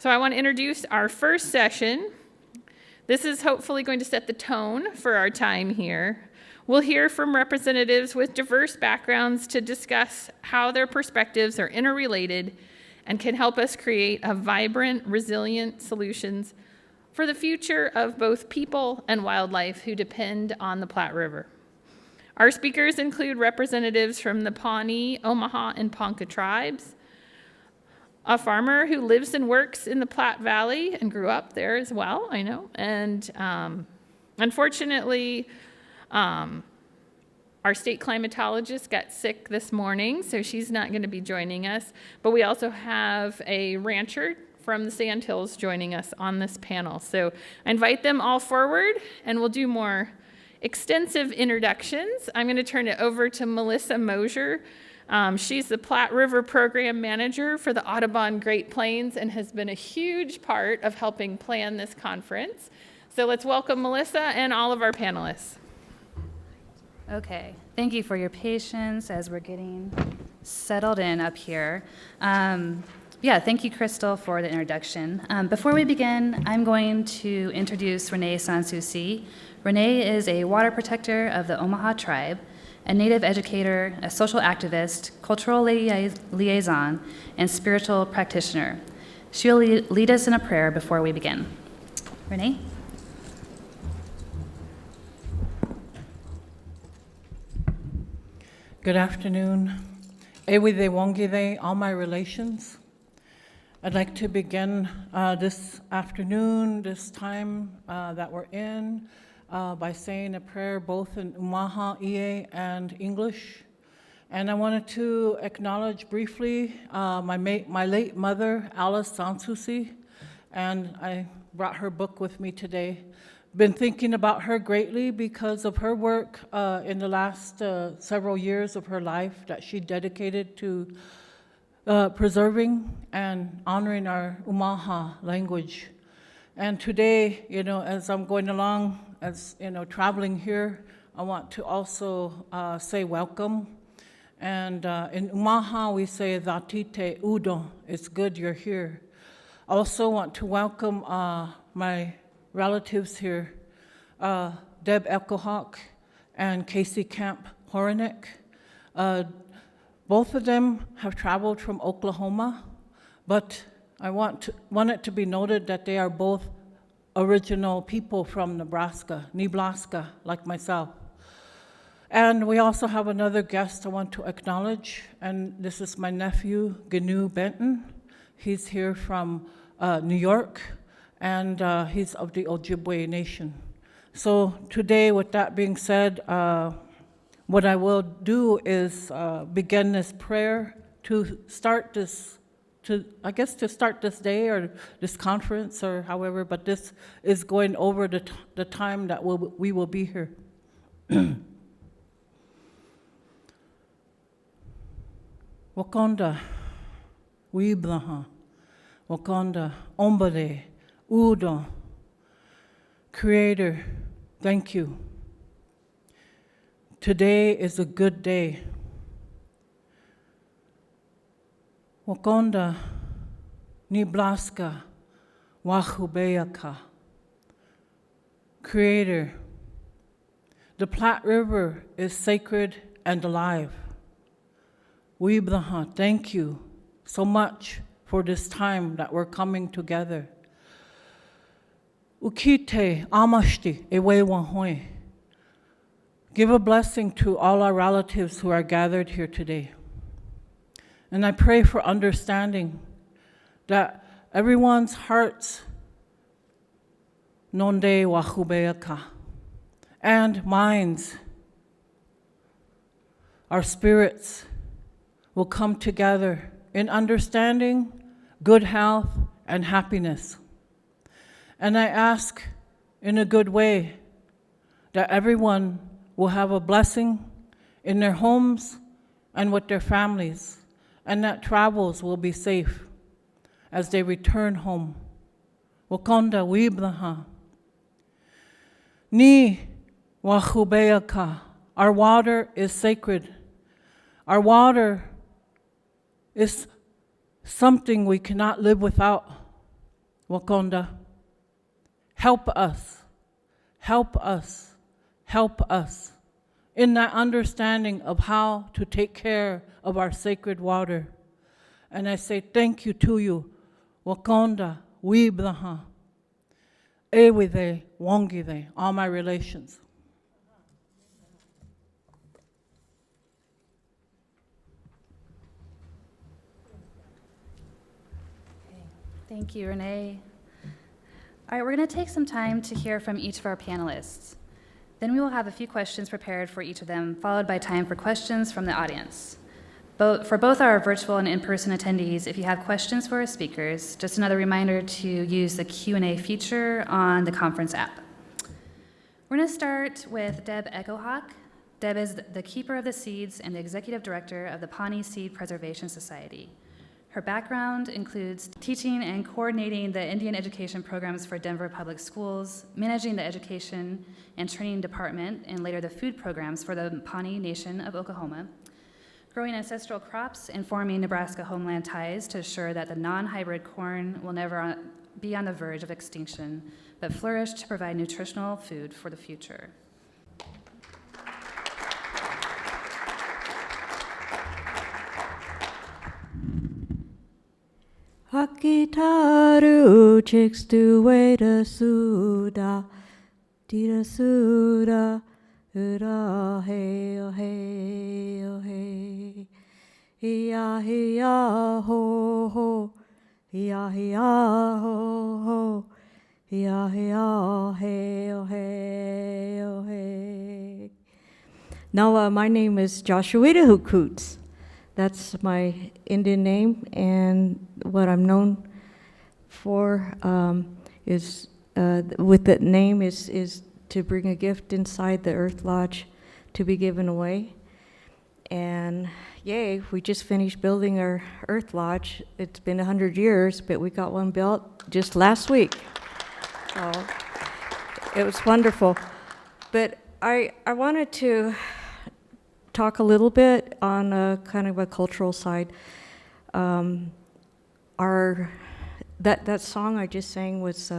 So I want to introduce our first session. This is hopefully going to set the tone for our time here. We'll hear from representatives with diverse backgrounds to discuss how their perspectives are interrelated and can help us create a vibrant, resilient solutions for the future of both people and wildlife who depend on the Platte River. Our speakers include representatives from the Pawnee, Omaha, and Ponca tribes, a farmer who lives and works in the Platte Valley and grew up there as well, I know, and unfortunately, our state climatologist got sick this morning, so she's not going to be joining us. But we also have a rancher from the Sandhills joining us on this panel. So I invite them all forward, and we'll do more extensive introductions. I'm going to turn it over to Melissa Mosier. She's the Platte River Program Manager for the Audubon Great Plains and has been a huge part of helping plan this conference. So let's welcome Melissa and all of our panelists. Okay, thank you for your patience as we're getting settled in up here. Thank you, Crystal, for the introduction. Before we begin, I'm going to introduce Renee Souci. Renee is a water protector of the Omaha tribe, a native educator, a social activist, cultural liaison, and spiritual practitioner. She'll lead us in a prayer before we begin. Renee? Good afternoon. Ewide Wongide, all my relations. I'd like to begin this afternoon, this time that we're in, by saying a prayer both in Omaha, EA, and English. And I wanted to acknowledge briefly my late mother, Alice Souci, and I brought her book with me today. Been thinking about her greatly because of her work in the last several years of her life that she dedicated to preserving and honoring our Omaha language. And today, as I'm going along, as traveling here, I want to also say welcome. And in Omaha, we say "Zatite Udo." It's good you're here. I also want to welcome my relatives here, Deb Eckelhawk and Casey Camp-Horinek. Both of them have traveled from Oklahoma, but I want it to be noted that they are both original people from Nebraska, like myself. And we also have another guest I want to acknowledge, and this is my nephew, Gnu Benton. He's here from New York, and he's of the Ojibwe Nation. So today, with that being said, what I will do is begin this prayer to start this day or this conference or however, but this is going over the time that we will be here. Wakonda, Wiblaha, Wakonda, Ombade, Udo, Creator, thank you. Today is a good day. Wakonda, Nebraska, Wahubeaka. Creator, the Platte River is sacred and alive. Wiblaha, thank you so much for this time that we're coming together. Ukite, Amashti, Ewe Wahoi. Give a blessing to all our relatives who are gathered here today. And I pray for understanding that everyone's hearts, nonde wahubeaka, and minds, our spirits, will come together in understanding, good health, and happiness. And I ask in a good way that everyone will have a blessing in their homes and with their families, and that travels will be safe as they return home. Wakonda wiblaha. Ni wahubeaka. Our water is sacred. Our water is something we cannot live without. Wakonda, help us, help us, help us in that understanding of how to take care of our sacred water. And I say thank you to you, Wakonda, Wiblaha, Ewide, Wongide, all my relations. Thank you, Renee. All right, we're going to take some time to hear from each of our panelists. Then we will have a few questions prepared for each of them, followed by time for questions from the audience. For both our virtual and in-person attendees, if you have questions for our speakers, just another reminder to use the Q&A feature on the conference app. We're going to start with Deb Echohawk. Deb is the keeper of the seeds and the executive director of the Pawnee Seed Preservation Society. Her background includes teaching and coordinating the Indian education programs for Denver Public Schools, managing the education and training department, and later the food programs for the Pawnee Nation of Oklahoma, growing ancestral crops and forming Nebraska homeland ties to assure that the non-hybrid corn will never be on the verge of extinction, but flourish to provide nutritional food for the future. Hakitaru chicks to wait a suda, dida suda, ura hey oh hey oh hey, hiya ho ho, hiya ho ho, hiya hey oh hey oh hey. Now my name is Joshua Coots. That's my Indian name, and what I'm known for is, with that name, is to bring a gift inside the Earth Lodge to be given away. And yay, we just finished building our Earth Lodge. It's been 100 years, but we got one built just last week. So it was wonderful. But I wanted to talk a little bit on a kind of a cultural side. That song I just sang was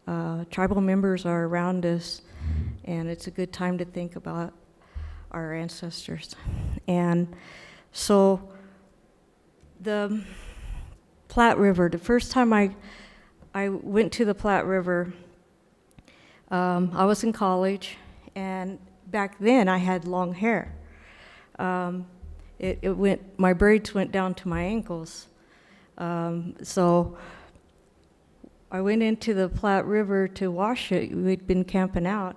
tribal members are around us, and it's a good time to think about our ancestors. And so the Platte River, the first time I went to the Platte River, I was in college, and back then I had long hair. My braids went down to my ankles. So I went into the Platte River to wash it. We'd been camping out,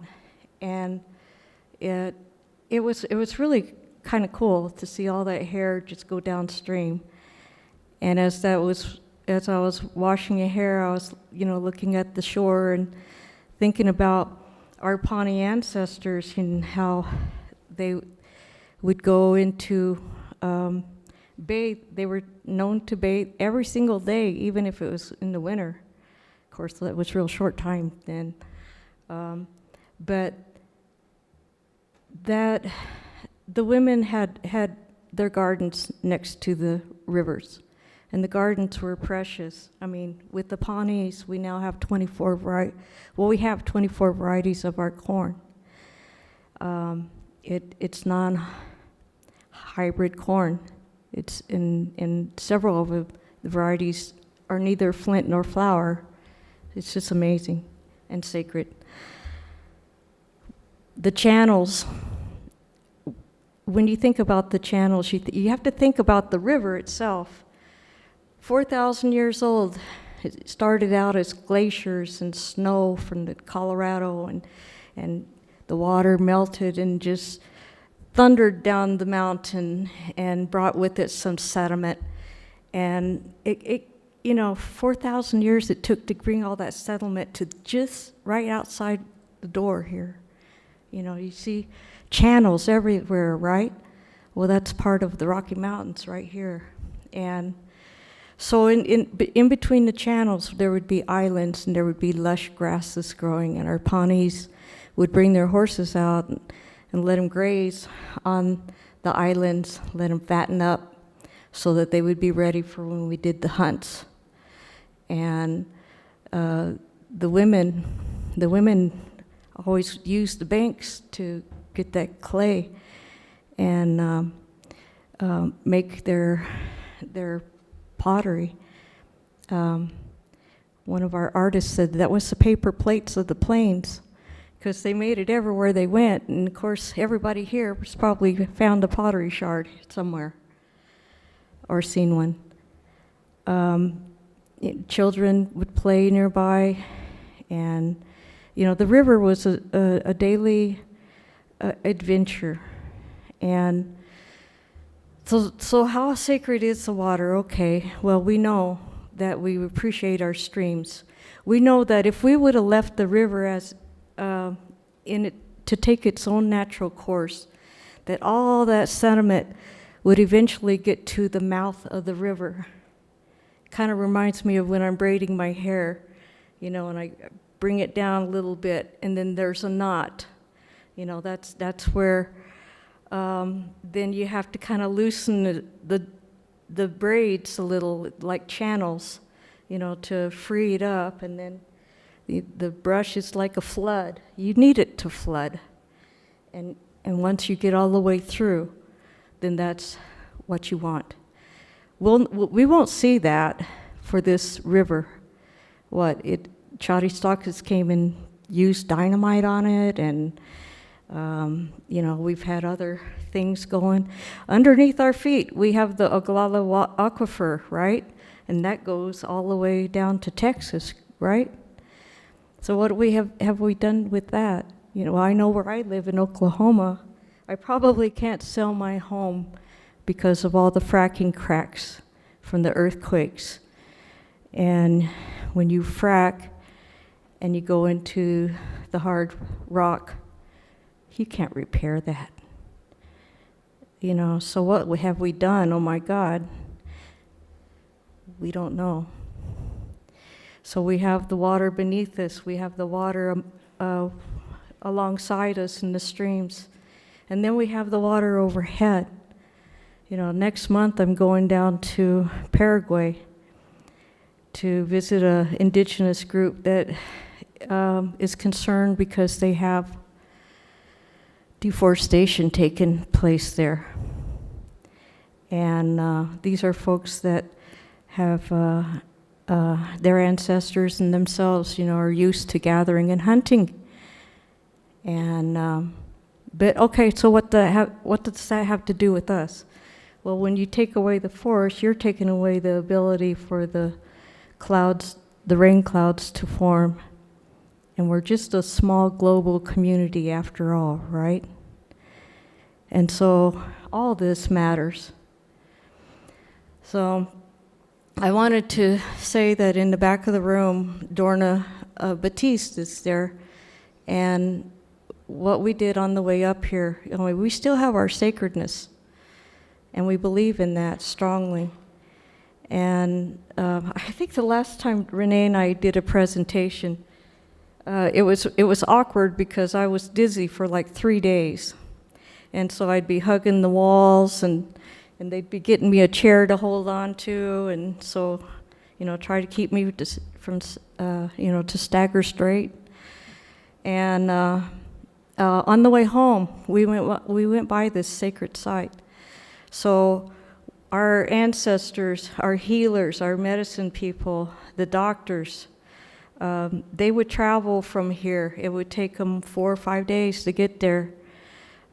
and it was really kind of cool to see all that hair just go downstream. And as I was washing the hair, I was looking at the shore and thinking about our Pawnee ancestors and how they would go into bathe. They were known to bathe every single day, even if it was in the winter. Of course, that was real short time then. But that the women had their gardens next to the rivers, and the gardens were precious. I mean, with the Pawnees, we now have 24 varieties of our corn. It's non-hybrid corn. It's in several of the varieties are neither flint nor flour. It's just amazing and sacred. The channels, when you think about the channels, you have to think about the river itself. 4,000 years old. It started out as glaciers and snow from the Colorado, and the water melted and just thundered down the mountain and brought with it some sediment. And it 4,000 years it took to bring all that sediment to just right outside the door here. You see channels everywhere, right? Well, that's part of the Rocky Mountains right here. And so in between the channels, there would be islands, and there would be lush grasses growing, and our Pawnees would bring their horses out and let them graze on the islands, let them fatten up so that they would be ready for when we did the hunts. And the women always used the banks to get that clay and make their pottery. One of our artists said that was the paper plates of the plains, because they made it everywhere they went. And of course, everybody here was probably found a pottery shard somewhere or seen one. Children would play nearby, and the river was a daily adventure. And so how sacred is the water? Okay, well, we know that we appreciate our streams. We know that if we would have left the river as to take its own natural course, that all that sediment would eventually get to the mouth of the river. Kind of reminds me of when I'm braiding my hair, and I bring it down a little bit, and then there's a knot. That's where then you have to kind of loosen the braids a little, like channels, to free it up, and then the brush is like a flood. You need it to flood, and once you get all the way through, then that's what you want. We won't see that for this river. Chottistockers came and used dynamite on it, and we've had other things going. Underneath our feet, we have the Oglala Aquifer, right? And that goes all the way down to Texas, right? So what have we done with that? I know where I live in Oklahoma. I probably can't sell my home because of all the fracking cracks from the earthquakes. And when you frack and you go into the hard rock, you can't repair that. So what have we done? Oh my God. We don't know. So we have the water beneath us. We have the water alongside us in the streams. And then we have the water overhead. Next month I'm going down to Paraguay to visit an indigenous group that is concerned because they have deforestation taking place there. And these are folks that have their ancestors and themselves, are used to gathering and hunting. And but okay, so what does that have to do with us? Well, when you take away the forest, you're taking away the ability for the clouds, the rain clouds, to form. And we're just a small global community after all, right? And so all this matters. So I wanted to say that in the back of the room, Dorna Batiste is there. And what we did on the way up here, we still have our sacredness. And we believe in that strongly. And I think the last time Renee and I did a presentation, it was awkward because I was dizzy for like 3 days. And so I'd be hugging the walls, and they'd be getting me a chair to hold on to, and so, try to keep me to stagger straight. And on the way home, we went by this sacred site. So our ancestors, our healers, our medicine people, the doctors, they would travel from here. It would take them 4 or 5 days to get there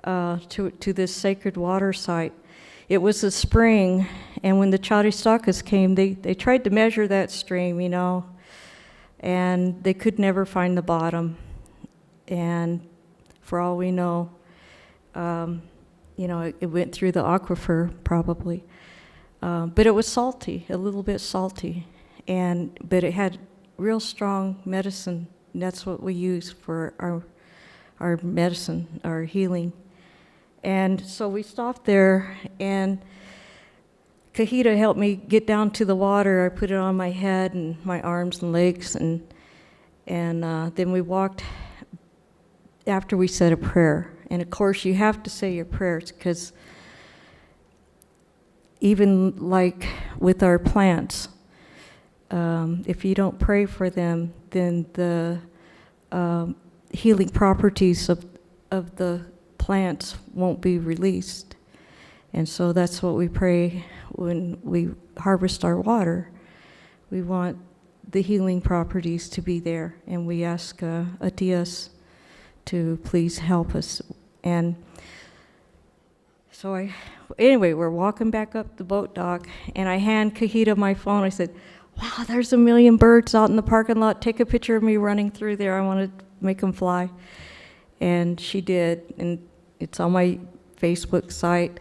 to this sacred water site. It was a spring, and when the Chottistockers came, they tried to measure that stream, and they could never find the bottom. And for all we know, it went through the aquifer probably. But it was salty, a little bit salty, but it had real strong medicine. And that's what we use for our medicine, our healing. And so we stopped there, and Kahita helped me get down to the water. I put it on my head and my arms and legs, and then we walked after we said a prayer. And of course, you have to say your prayers, because even like with our plants, if you don't pray for them, then the healing properties of the plants won't be released. And so that's what we pray when we harvest our water. We want the healing properties to be there, and we ask Atias to please help us. And so anyway, we're walking back up the boat dock, and I hand Kahita my phone. I said, wow, there's a million birds out in the parking lot. Take a picture of me running through there. I want to make them fly. And she did, and it's on my Facebook site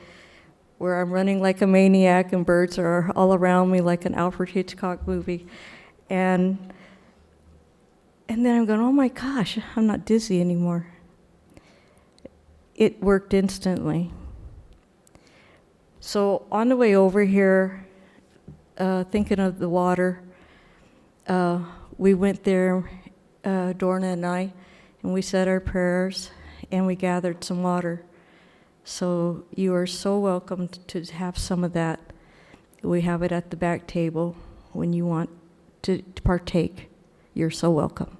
where I'm running like a maniac and birds are all around me like an Alfred Hitchcock movie. And then I'm going, oh my gosh, I'm not dizzy anymore. It worked instantly. So on the way over here, thinking of the water, we went there, Dorna and I, and we said our prayers, and we gathered some water. So you are so welcome to have some of that. We have it at the back table when you want to partake. You're so welcome.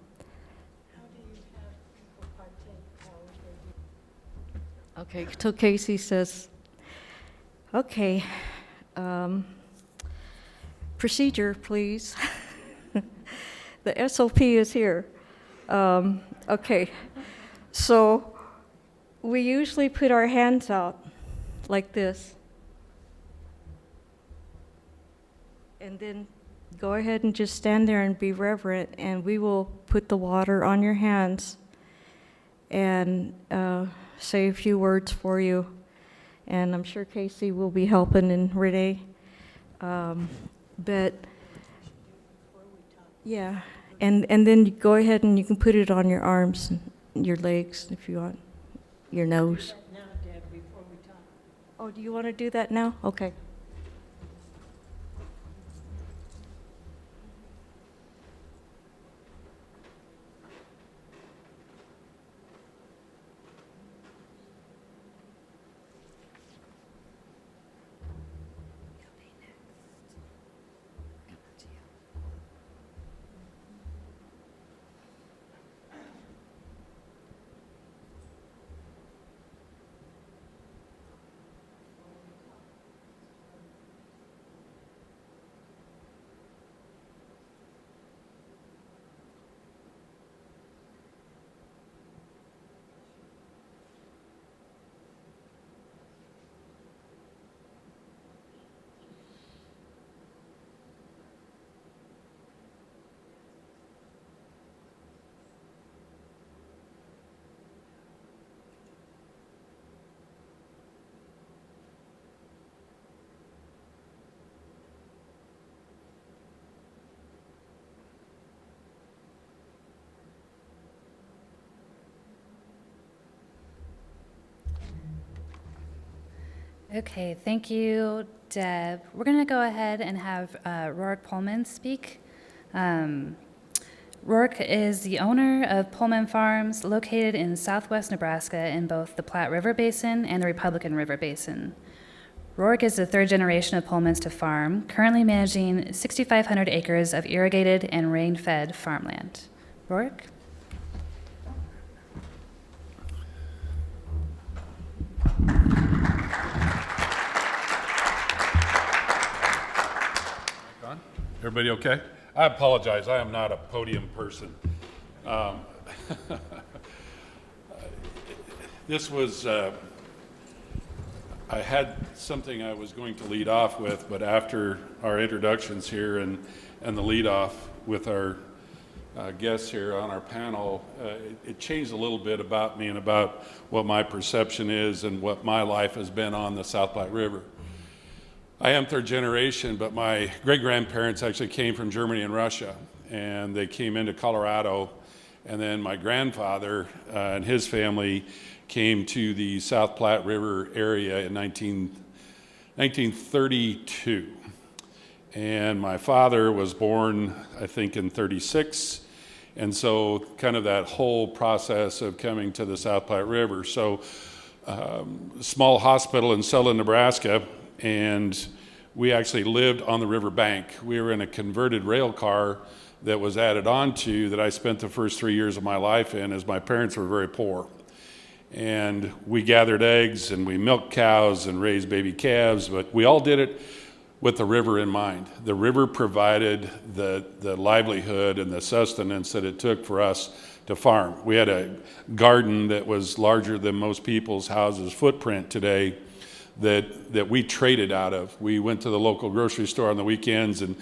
How do you have people partake? Okay, so Casey says, okay, procedure, please. The SOP is here. Okay, so we usually put our hands out like this. And then go ahead and just stand there and be reverent, and we will put the water on your hands and say a few words for you. And I'm sure Casey will be helping, and Renee. But yeah, and then you go ahead and you can put it on your arms and your legs if you want, your nose. Now, Deb, before we talk. Oh, do you want to do that now? Okay. Okay, thank you, Deb. We're going to go ahead and have Roric Paulman speak. Roric is the owner of Paulman Farms, located in southwest Nebraska in both the Platte River Basin and the Republican River Basin. Roric is the third generation of Paulmans to farm, currently managing 6,500 acres of irrigated and rain-fed farmland. Roric? Everybody okay? I apologize. I am not a podium person. This was, I had something I was going to lead off with, but after our introductions here and the lead off with our guests here on our panel, it changed a little bit about me and about what my perception is and what my life has been on the South Platte River. I am third generation, but my great-grandparents actually came from Germany and Russia, and they came into Colorado, and then my grandfather and his family came to the South Platte River area in 1932. And my father was born, I think, in 36, and so kind of that whole process of coming to the South Platte River. So small hospital in Selden, Nebraska, and we actually lived on the river bank. We were in a converted rail car that was added onto that I spent the first 3 years of my life in, as my parents were very poor. And we gathered eggs and we milked cows and raised baby calves, but we all did it with the river in mind. The river provided the livelihood and the sustenance that it took for us to farm. We had a garden that was larger than most people's houses' footprint today that we traded out of. We went to the local grocery store on the weekends and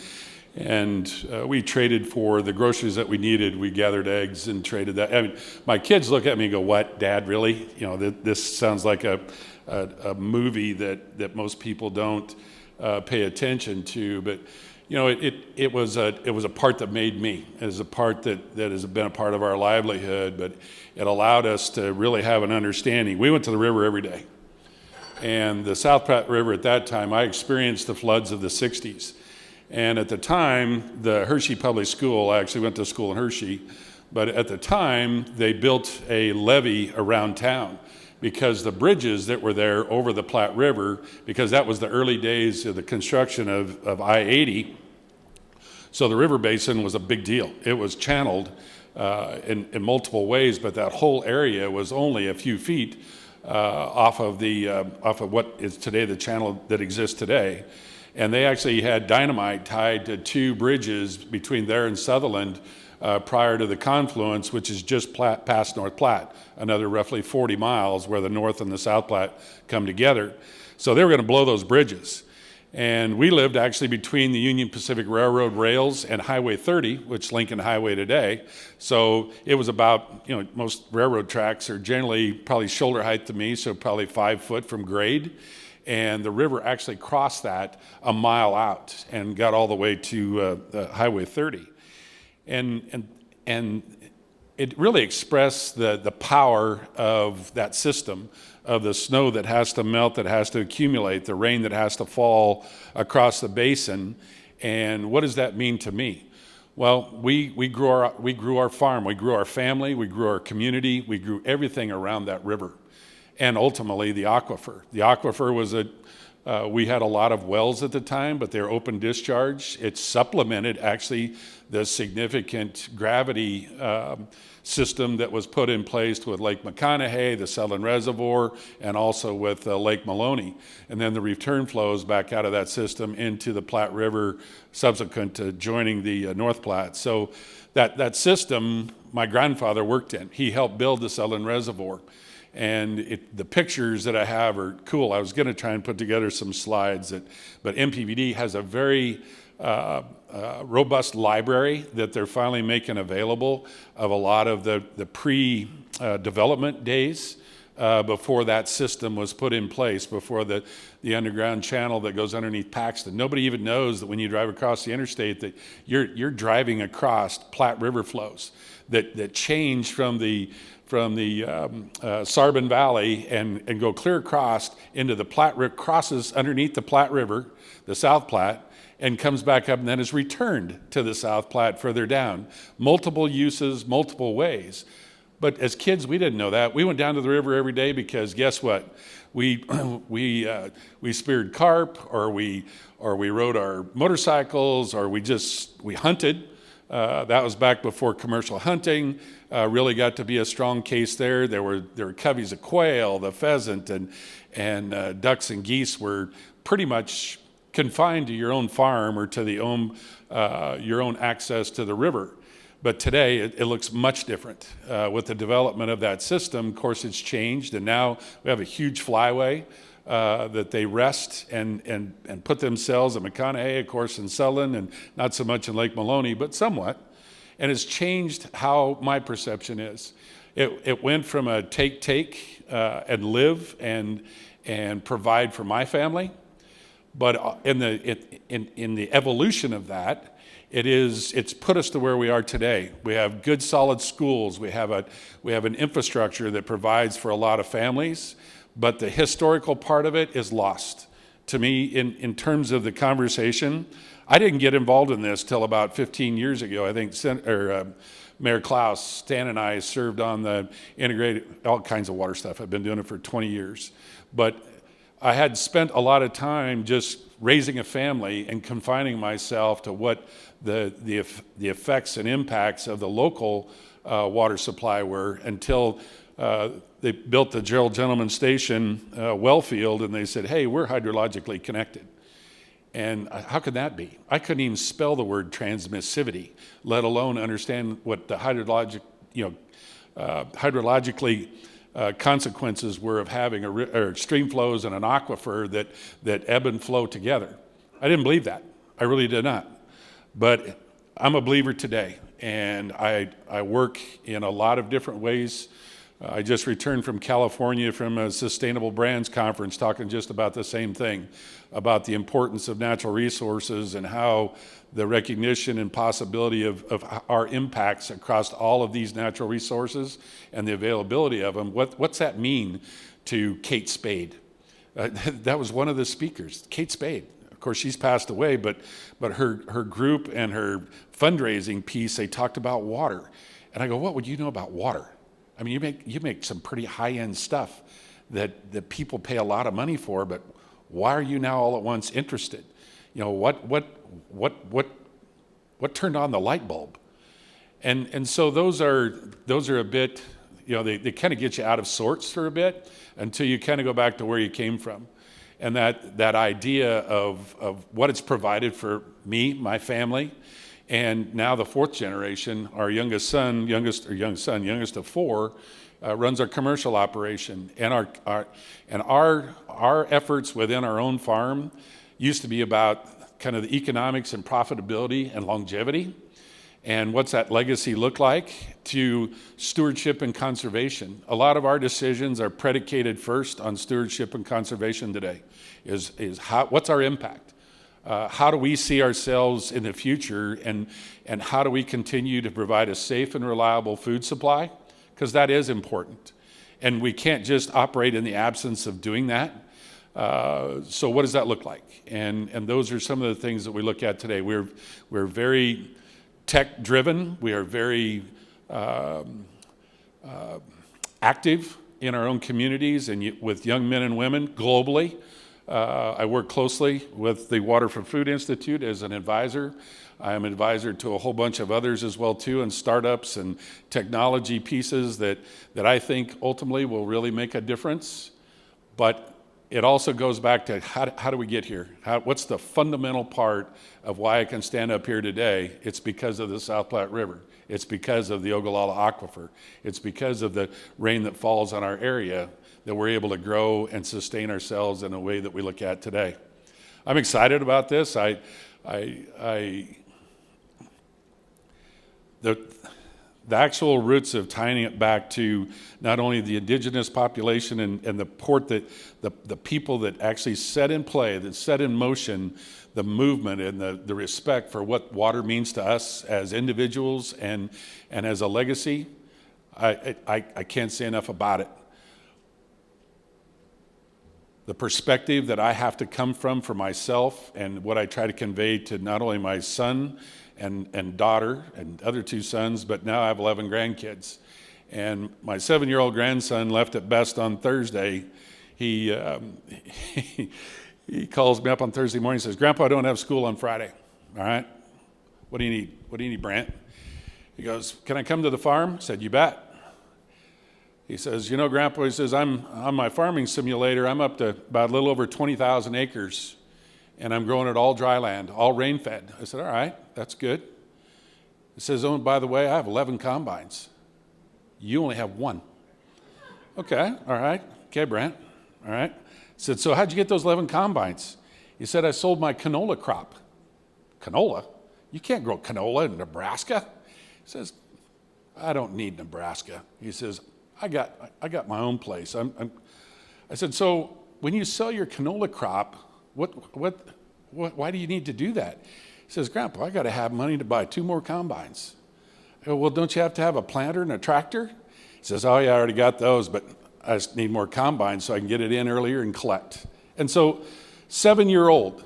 we traded for the groceries that we needed. We gathered eggs and traded that. I mean, my kids look at me and go, "What, Dad, really? You know, this sounds like a movie that most people don't pay attention to." But you know, it was a part that made me. It was a part that has been a part of our livelihood. But it allowed us to really have an understanding. We went to the river every day, and the South Platte River at that time, I experienced the floods of the '60s. And at the time, the Hershey Public School, I actually went to school in Hershey, but at the time, they built a levee around town because the bridges that were there over the Platte River, because that was the early days of the construction of I-80, so the river basin was a big deal. It was channeled in multiple ways, but that whole area was only a few feet off of what is today the channel that exists today. And they actually had dynamite tied to 2 bridges between there and Sutherland prior to the confluence, which is just past North Platte, another roughly 40 miles where the North and the South Platte come together. So they were going to blow those bridges. And we lived actually between the Union Pacific Railroad rails and Highway 30, which is Lincoln Highway today. So it was about, you know, most railroad tracks are generally probably shoulder height to me, so probably 5 foot from grade. And the river actually crossed that a mile out and got all the way to Highway 30. And it really expressed the power of that system, of the snow that has to melt, that has to accumulate, the rain that has to fall across the basin. And what does that mean to me? Well, we grew our farm, we grew our family, we grew our community, we grew everything around that river. And ultimately the aquifer. The aquifer was we had a lot of wells at the time, but they're open discharge. It supplemented actually the significant gravity system that was put in place with Lake McConaughey, the Sutherland Reservoir, and also with Lake Maloney. And then the return flows back out of that system into the Platte River subsequent to joining the North Platte. So that system, my grandfather worked in. He helped build the Sutherland Reservoir. And the pictures that I have are cool. I was going to try and put together some slides, but MPVD has a very robust library that they're finally making available of a lot of the pre-development days before that system was put in place, before the underground channel that goes underneath Paxton. Nobody even knows that when you drive across the interstate that you're driving across Platte River flows that change from the Sarbon Valley and go clear across into the Platte River, crosses underneath the Platte River, the South Platte, and comes back up and then is returned to the South Platte further down. Multiple uses, multiple ways. But as kids, we didn't know that. We went down to the river every day because guess what? We speared carp, or we rode our motorcycles, or we hunted. That was back before commercial hunting really got to be a strong case there. There were coveys of quail, the pheasant, and ducks and geese were pretty much confined to your own farm or to your own access to the river. But today it looks much different with the development of that system. Of course, it's changed, and now we have a huge flyway that they rest and put themselves at McConaughey, of course, in Sutherland, and not so much in Lake Maloney, but somewhat. And it's changed how my perception is. It went from a take and live and provide for my family, but in the evolution of that, it's put us to where we are today. We have good, solid schools. We have an infrastructure that provides for a lot of families, but the historical part of it is lost. To me, in terms of the conversation, I didn't get involved in this till about 15 years ago. I think Mayor Klaus, Stan and I served on the integrated, all kinds of water stuff. I've been doing it for 20 years. But I had spent a lot of time just raising a family and confining myself to what the effects and impacts of the local water supply were until they built the Gerald Gentleman Station well field, and they said, hey, we're hydrologically connected. And how could that be? I couldn't even spell the word transmissivity, let alone understand what the hydrologically consequences were of having stream flows and an aquifer that ebb and flow together. I didn't believe that. I really did not. But I'm a believer today, and I work in a lot of different ways. I just returned from California from a Sustainable Brands Conference talking just about the same thing, about the importance of natural resources and how the recognition and possibility of our impacts across all of these natural resources and the availability of them. What's that mean to Kate Spade? That was one of the speakers, Kate Spade. Of course, she's passed away, but her group and her fundraising piece, they talked about water. And I go, what would you know about water? I mean, you make some pretty high-end stuff that people pay a lot of money for, but why are you now all at once interested? You know, what turned on the light bulb? And so those are a bit, you know, they kind of get you out of sorts for a bit until you kind of go back to where you came from. And that idea of what it's provided for me, my family, and now the fourth generation, our youngest of four, runs our commercial operation. And our efforts within our own farm used to be about kind of the economics and profitability and longevity. And what's that legacy look like to stewardship and conservation? A lot of our decisions are predicated first on stewardship and conservation today. What's our impact? How do we see ourselves in the future, and how do we continue to provide a safe and reliable food supply? Because that is important. And we can't just operate in the absence of doing that. So what does that look like? And those are some of the things that we look at today. We're very tech driven. We are very active in our own communities and with young men and women globally. I work closely with the Water for Food Institute as an advisor. I am an advisor to a whole bunch of others as well too, and startups and technology pieces that I think ultimately will really make a difference. But it also goes back to how do we get here? What's the fundamental part of why I can stand up here today? It's because of the South Platte River. It's because of the Ogallala Aquifer. It's because of the rain that falls on our area that we're able to grow and sustain ourselves in a way that we look at today. I'm excited about this. The actual roots of tying it back to not only the indigenous population and the port that the people that actually set in play, that set in motion the movement and the respect for what water means to us as individuals and as a legacy, I can't say enough about it. The perspective that I have to come from for myself and what I try to convey to not only my son and daughter and other two sons, but now I have 11 grandkids. And my 7-year-old grandson left at best on Thursday. He calls me up on Thursday morning and says, Grandpa, I don't have school on Friday. All right? What do you need? What do you need, Brant? He goes, can I come to the farm? I said, you bet. He says, you know, Grandpa, he says, I'm on my farming simulator. I'm up to about a little over 20,000 acres, and I'm growing it all dry land, all rain-fed. I said, all right, that's good. He says, oh, and by the way, I have 11 combines. You only have one. Okay, all right. Okay, Brant. All right. I said, so how'd you get those 11 combines? He said, I sold my canola crop. Canola? You can't grow canola in Nebraska. He says, I don't need Nebraska. He says, I got my own place. I said, so when you sell your canola crop, why do you need to do that? He says, Grandpa, I got to have money to buy 2 more combines. I go, well, don't you have to have a planter and a tractor? He says, oh yeah, I already got those, but I just need more combines so I can get it in earlier and collect. And so 7-year-old.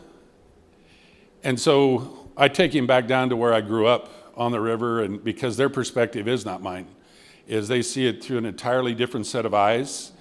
And so I take him back down to where I grew up on the river, and because their perspective is not mine, is they see it through an entirely different set of eyes.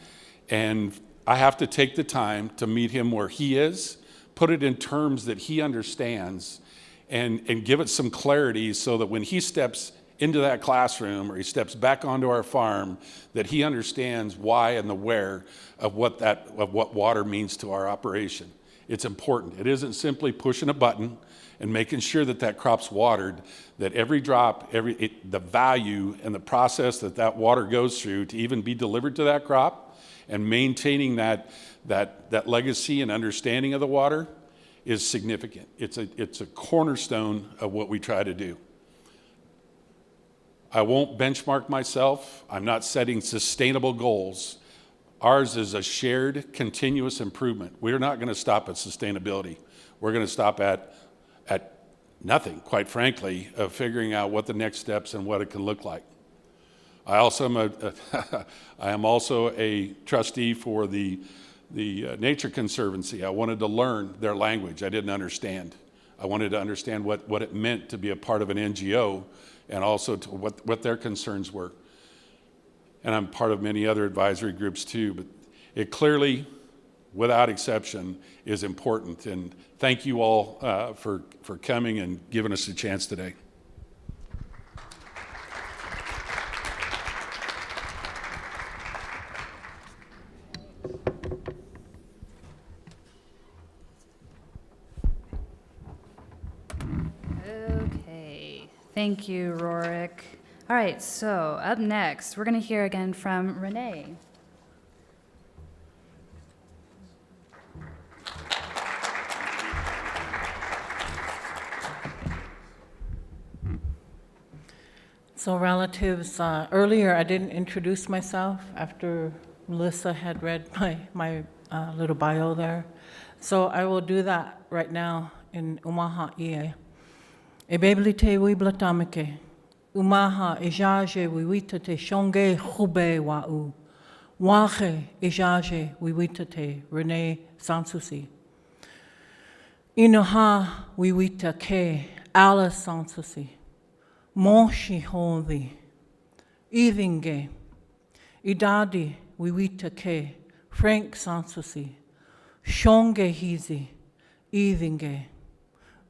And I have to take the time to meet him where he is, put it in terms that he understands, and give it some clarity so that when he steps into that classroom or he steps back onto our farm, that he understands why and the where of what water means to our operation. It's important. It isn't simply pushing a button and making sure that that crop's watered, that every drop, the value and the process that water goes through to even be delivered to that crop and maintaining that legacy and understanding of the water is significant. It's a cornerstone of what we try to do. I won't benchmark myself. I'm not setting sustainable goals. Ours is a shared continuous improvement. We're not going to stop at sustainability. We're going to stop at nothing, quite frankly, of figuring out what the next steps and what it can look like. I am also a trustee for the Nature Conservancy. I wanted to learn their language. I didn't understand. I wanted to understand what it meant to be a part of an NGO and also to what their concerns were. And I'm part of many other advisory groups too, but it clearly, without exception, is important. And thank you all for coming and giving us a chance today. Okay, thank you, Roric. All right, so up next, we're going to hear again from Renee. So relatives, earlier I didn't introduce myself after Melissa had read my little bio there. So I will do that right now in Omaha, Ie. Ebeblite wiblatamike. Omaha ejaje wiwitate shonge hube wa'u. Wache ejaje wiwitate Renee Souci. Inoha wiwita ke Alice Souci. Moshi hondi. Ivinge. Idadi wiwita ke Frank Souci. Shonge hizi. Ivinge.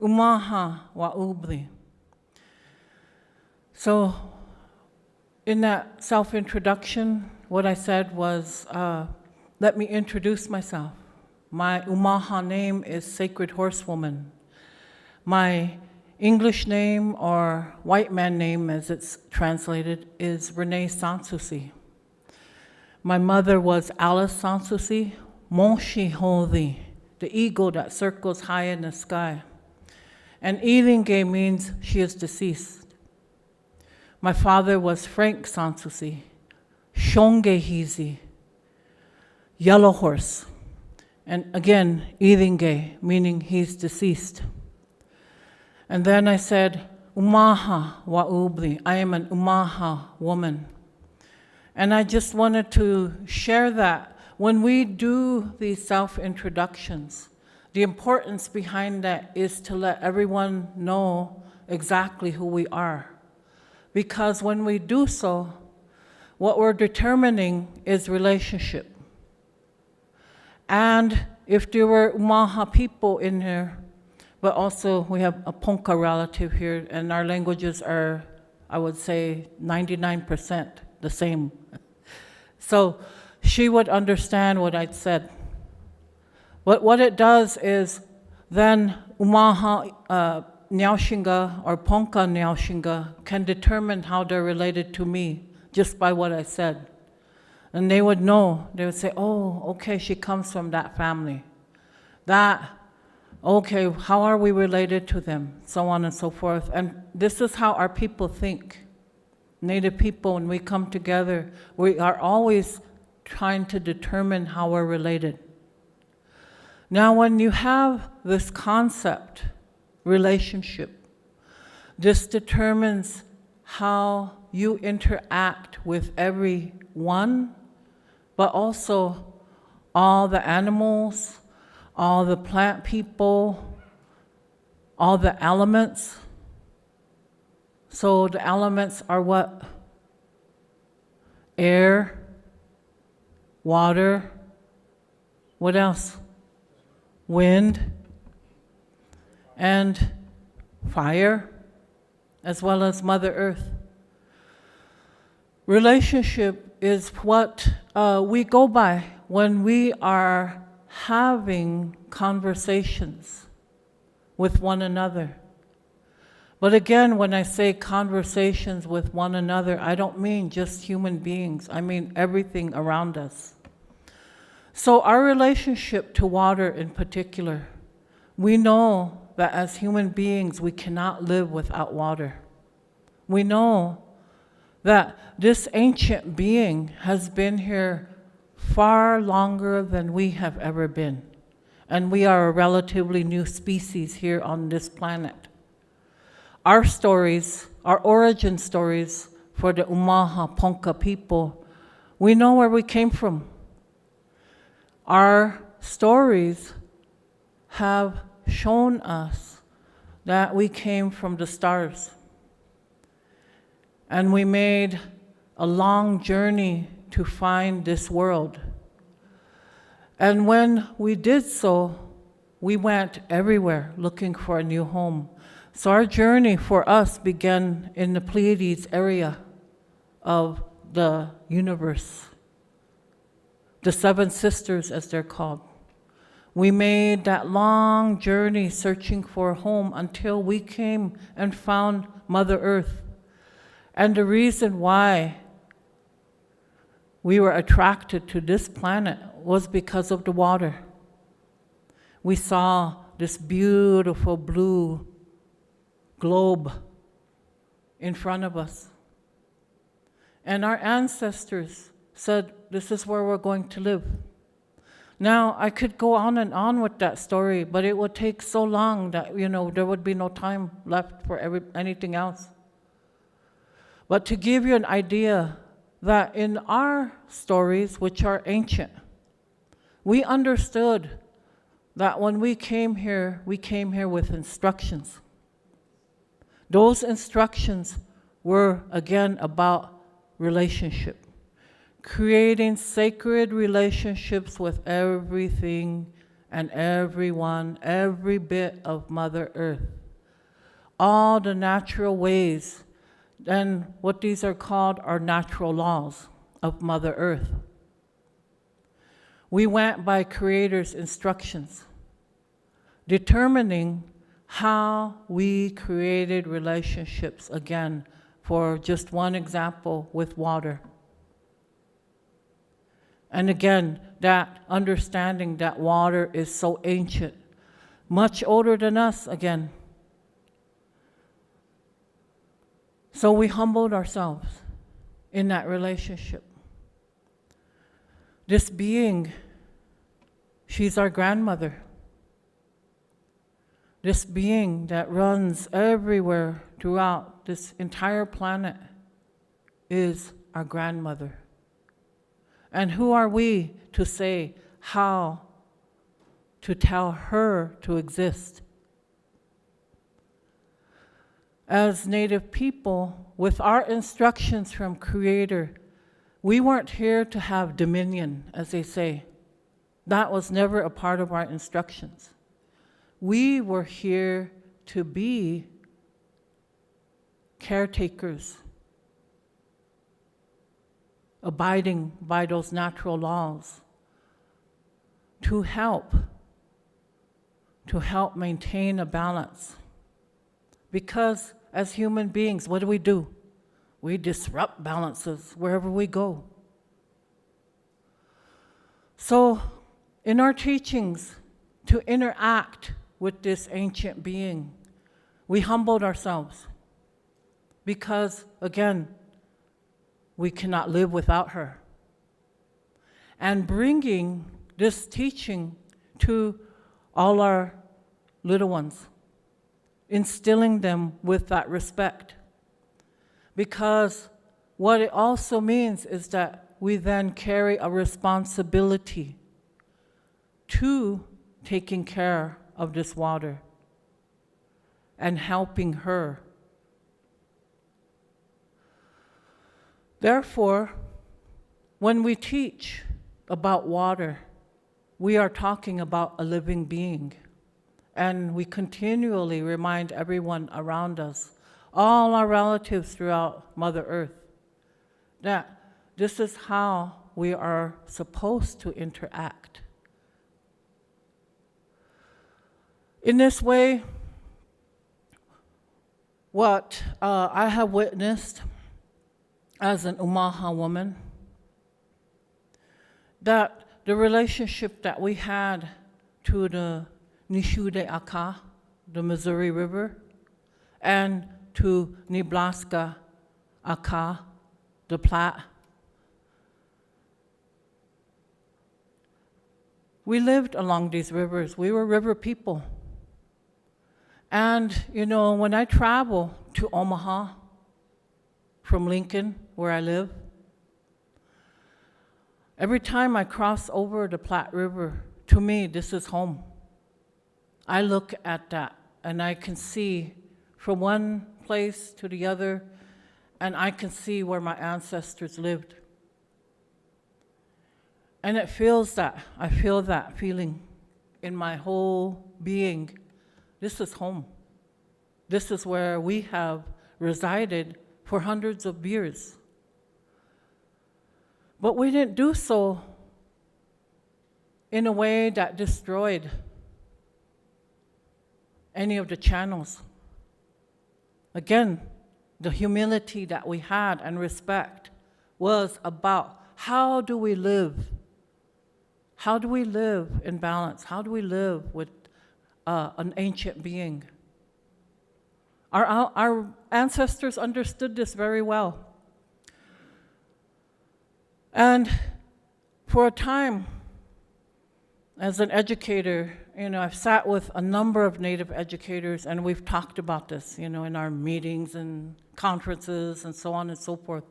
Omaha wa'ubli. So, in that self-introduction, what I said was, let me introduce myself. My Omaha name is Sacred Horsewoman. My English name, or white man name as it's translated, is Renee Souci. My mother was Alice Souci, Monshi Hondi, the eagle that circles high in the sky. And Ilinge means she is deceased. My father was Frank Souci, Shonge Hizi, yellow horse. And again, Ilinge, meaning he's deceased. And then I said, Omaha wa'ubli, I am an Omaha woman. And I just wanted to share that when we do these self-introductions, the importance behind that is to let everyone know exactly who we are. Because when we do so, what we're determining is relationship. And if there were Omaha people in here, but also we have a Ponca relative here, and our languages are, I would say, 99% the same. So she would understand what I'd said. But what it does is then Omaha Nyashinga or Ponca Nyashinga can determine how they're related to me just by what I said. And they would know, they would say, oh, okay, she comes from that family. That, okay, how are we related to them? So on and so forth. And this is how our people think. Native people, when we come together, we are always trying to determine how we're related. Now, when you have this concept, relationship, this determines how you interact with everyone, but also all the animals, all the plant people, all the elements. So the elements are what? Air, water, What else? Wind and fire, as well as Mother Earth. Relationship is what we go by when we are having conversations with one another. But again, when I say conversations with one another, I don't mean just human beings. I mean everything around us. So our relationship to water in particular, we know that as human beings, we cannot live without water. We know that this ancient being has been here far longer than we have ever been. And we are a relatively new species here on this planet. Our stories, our origin stories for the Omaha Ponca people, we know where we came from. Our stories have shown us that we came from the stars. And we made a long journey to find this world. And when we did so, we went everywhere looking for a new home. So our journey for us began in the Pleiades area of the universe, the Seven Sisters as they're called. We made that long journey searching for a home until we came and found Mother Earth. And the reason why we were attracted to this planet was because of the water. We saw this beautiful blue globe in front of us. And our ancestors said, this is where we're going to live. Now, I could go on and on with that story, but it would take so long that, there would be no time left for anything else. But to give you an idea that in our stories, which are ancient, we understood that when we came here with instructions. Those instructions were, again, about relationship. Creating sacred relationships with everything and everyone, every bit of Mother Earth. All the natural ways, and what these are called are natural laws of Mother Earth. We went by Creator's instructions, determining how we created relationships, again, for just one example, with water. And again, that understanding that water is so ancient, much older than us again. So we humbled ourselves in that relationship. This being, she's our grandmother. This being that runs everywhere throughout this entire planet is our grandmother. And who are we to say how to tell her to exist? As Native people, with our instructions from Creator, we weren't here to have dominion, as they say. That was never a part of our instructions. We were here to be caretakers, abiding by those natural laws, to help maintain a balance. Because as human beings, what do? We disrupt balances wherever we go. So in our teachings, to interact with this ancient being, we humbled ourselves because, again, we cannot live without her. And bringing this teaching to all our little ones, instilling them with that respect. Because what it also means is that we then carry a responsibility to taking care of this water and helping her. Therefore, when we teach about water, we are talking about a living being. And we continually remind everyone around us, all our relatives throughout Mother Earth, that this is how we are supposed to interact. In this way, what I have witnessed as an Omaha woman, that the relationship that we had to the Nishude Aka, the Missouri River, and to Nebraska Aka, the Platte. We lived along these rivers. We were river people. And, you know, when I travel to Omaha from Lincoln, where I live, every time I cross over the Platte River, to me, this is home. I look at that and I can see from one place to the other, and I can see where my ancestors lived. And it feels that, I feel that feeling in my whole being. This is home. This is where we have resided for hundreds of years. But we didn't do so in a way that destroyed any of the channels. Again, the humility that we had and respect was about how do we live? How do we live in balance? How do we live with an ancient being? Our ancestors understood this very well. And for a time, as an educator, you know, I've sat with a number of Native educators, and we've talked about this, you know, in our meetings and conferences and so on and so forth.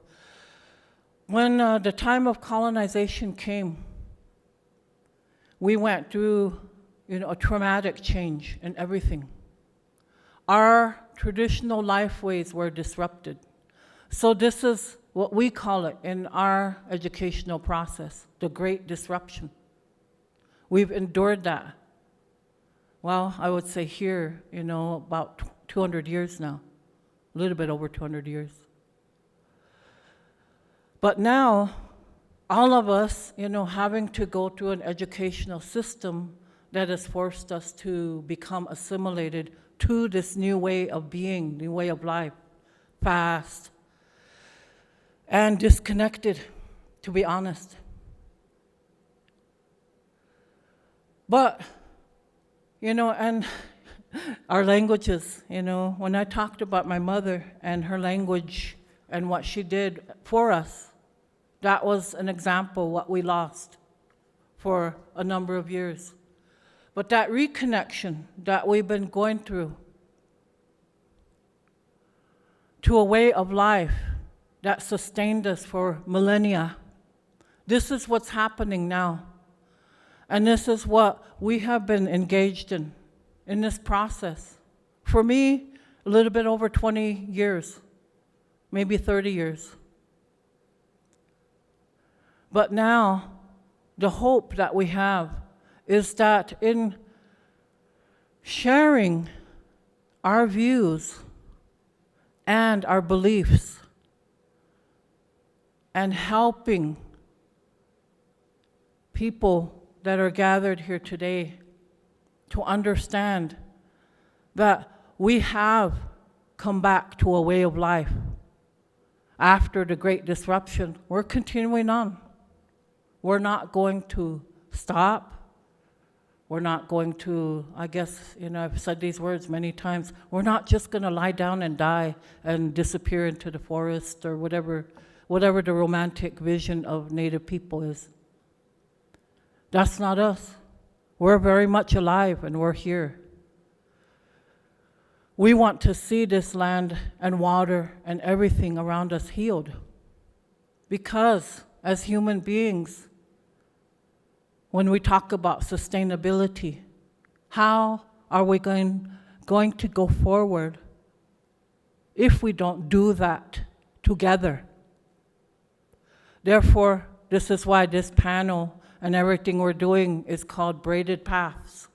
When the time of colonization came, we went through, you know, a traumatic change in everything. Our traditional lifeways were disrupted. So this is what we call it in our educational process, the Great Disruption. We've endured that. Well, I would say here, you know, about 200 years now, a little bit over 200 years. But now, all of us, you know, having to go through an educational system that has forced us to become assimilated to this new way of being, new way of life, fast and disconnected, to be honest. But, you know, and our languages, you know, when I talked about my mother and her language and what she did for us, that was an example of what we lost for a number of years. But that reconnection that we've been going through to a way of life that sustained us for millennia, this is what's happening now. And this is what we have been engaged in this process. For me, a little bit over 20 years, maybe 30 years. But now, the hope that we have is that in sharing our views and our beliefs and helping people that are gathered here today to understand that we have come back to a way of life after the Great Disruption. We're continuing on. We're not going to stop. We're not going to, I guess, you know, I've said these words many times, we're not just going to lie down and die and disappear into the forest or whatever the romantic vision of Native people is. That's not us. We're very much alive and we're here. We want to see this land and water and everything around us healed. Because as human beings, when we talk about sustainability, how are we going to go forward if we don't do that together? Therefore, this is why this panel and everything we're doing is called braided paths.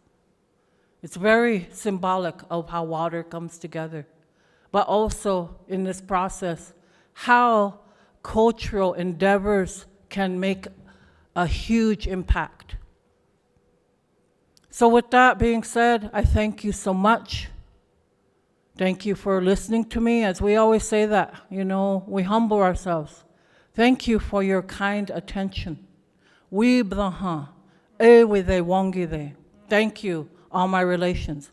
It's very symbolic of how water comes together, but also in this process, how cultural endeavors can make a huge impact. So with that being said, I thank you so much. Thank you for listening to me. As we always say that, we humble ourselves. Thank you for your kind attention. We blaha, e with a wongide. Thank you, all my relations.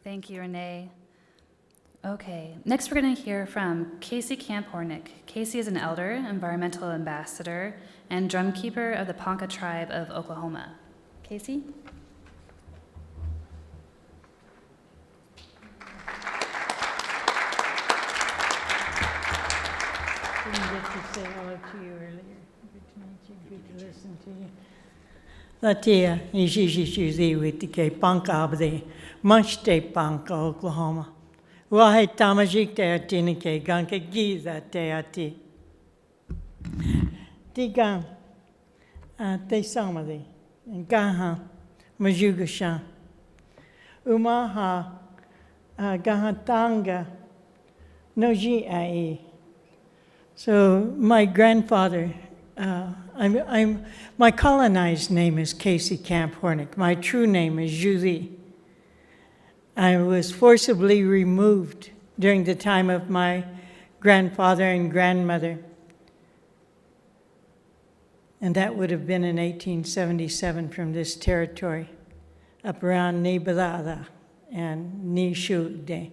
Thank you, Renee. Okay, next we're going to hear from Casey Camp-Horinek. Casey is an elder, environmental ambassador, and drumkeeper of the Ponca tribe of Oklahoma. Casey? Didn't get to say hello to you earlier. Good to meet you. Good to listen to you. Latia, Ishishi with the Ponca of the Munchte Ponca, Oklahoma. Wahe Tamajik te atinike, Ganke Giza te ati. Tigan, te samadi, and Gaha, Majugashan. Omaha, Gahatanga, Noji ai. So my grandfather, my colonized name is Casey Camp-Horinek. My true name is Souci. I was forcibly removed during the time of my grandfather and grandmother. And that would have been in 1877 from this territory, up around Nebalada and Nishude,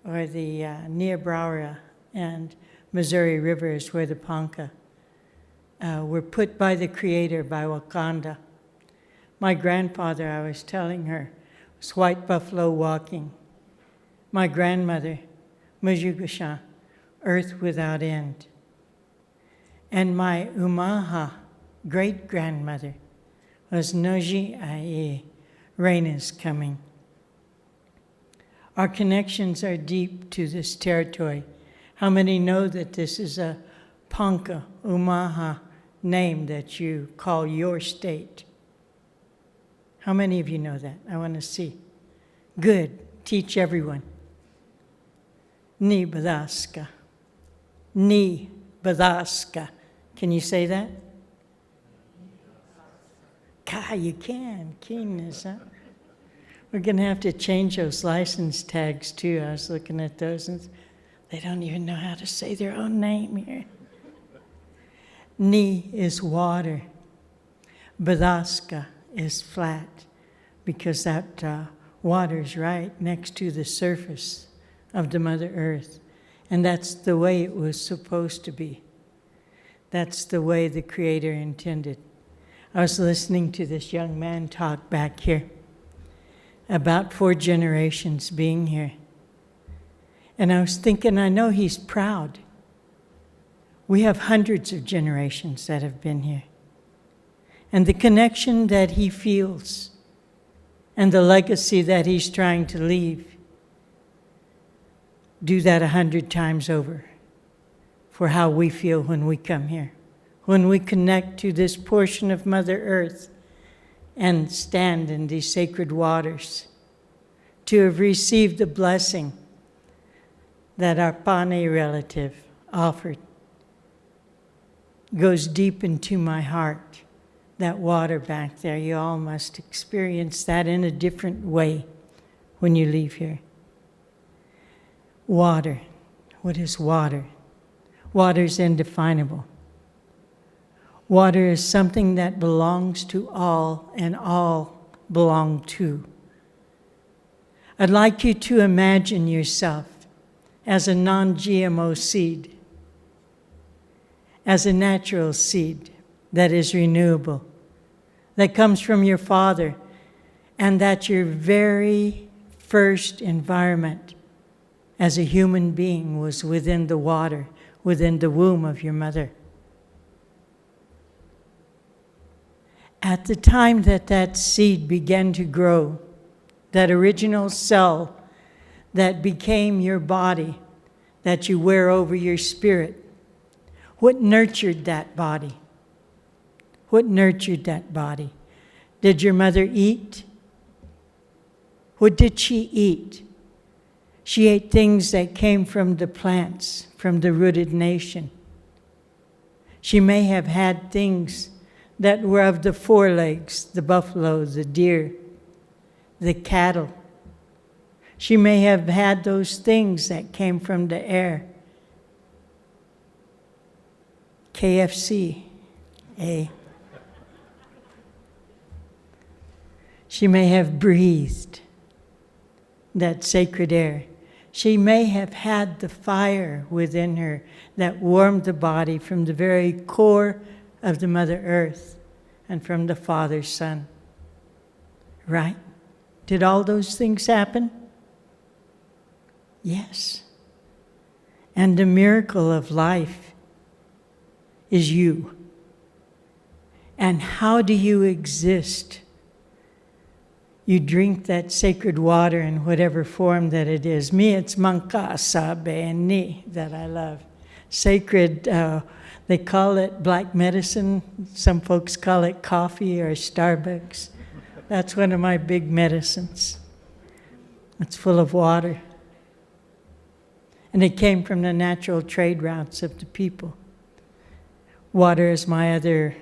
or the Niobrara and Missouri rivers where the Ponca were put by the Creator, by Wakanda. My grandfather, I was telling her, was white buffalo walking. My grandmother, Mujugasha, earth without end. And my Omaha great-grandmother was Noji Ae, rain is coming. Our connections are deep to this territory. How many know that this is a Ponca, Omaha name that you call your state? How many of you know that? I want to see. Good. Teach everyone. Ni Badaska. Ni Badaska. Can you say that? God, you can. Keenness, huh? We're going to have to change those license tags, too. I was looking at those, and they don't even know how to say their own name here. Ni is water. Badaska is flat, because that water's right next to the surface of the Mother Earth. And that's the way it was supposed to be. That's the way the Creator intended. I was listening to this young man talk back here about 4 generations being here. And I was thinking, I know he's proud. We have hundreds of generations that have been here. And the connection that he feels and the legacy that he's trying to leave, do that 100 times over for how we feel when we come here, when we connect to this portion of Mother Earth and stand in these sacred waters, to have received the blessing that our Pawnee relative offered. Goes deep into my heart. That water back there, you all must experience that in a different way when you leave here. Water. What is water? Water is indefinable. Water is something that belongs to all, and all belong to. I'd like you to imagine yourself as a non-GMO seed, as a natural seed that is renewable, that comes from your Father, and that your very first environment as a human being was within the water, within the womb of your mother. At the time that that seed began to grow, that original cell that became your body, that you wear over your spirit? What nurtured that body? What nurtured that body? Did your mother eat? What did she eat? She ate things that came from the plants, from the rooted nation. She may have had things that were of the four legs, the buffalo, the deer, the cattle. She may have had those things that came from the air. KFC, eh? She may have breathed that sacred air. She may have had the fire within her that warmed the body from the very core of the Mother Earth and from the Father, Son. Right? Did all those things happen? Yes. And the miracle of life is you. And how do you exist? You drink that sacred water in whatever form that it is. Me, it's manka, sabe, and ni that I love. Sacred, they call it black medicine. Some folks call it coffee or Starbucks. That's one of my big medicines. It's full of water. And it came from the natural trade routes of the people. Water is my other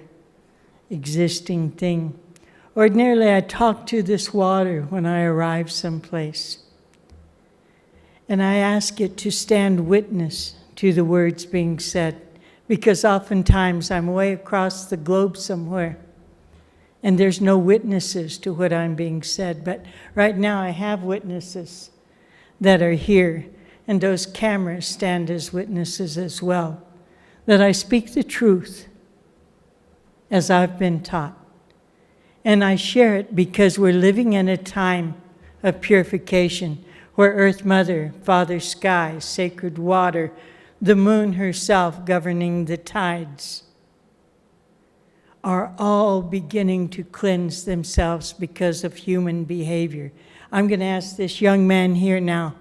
existing thing. Ordinarily, I talk to this water when I arrive someplace. And I ask it to stand witness to the words being said, because oftentimes I'm way across the globe somewhere, and there's no witnesses to what I'm being said. But right now I have witnesses that are here, and those cameras stand as witnesses as well, that I speak the truth as I've been taught. And I share it because we're living in a time of purification where Earth Mother, Father Sky, sacred water, the moon herself governing the tides, are all beginning to cleanse themselves because of human behavior. I'm going to ask this young man here now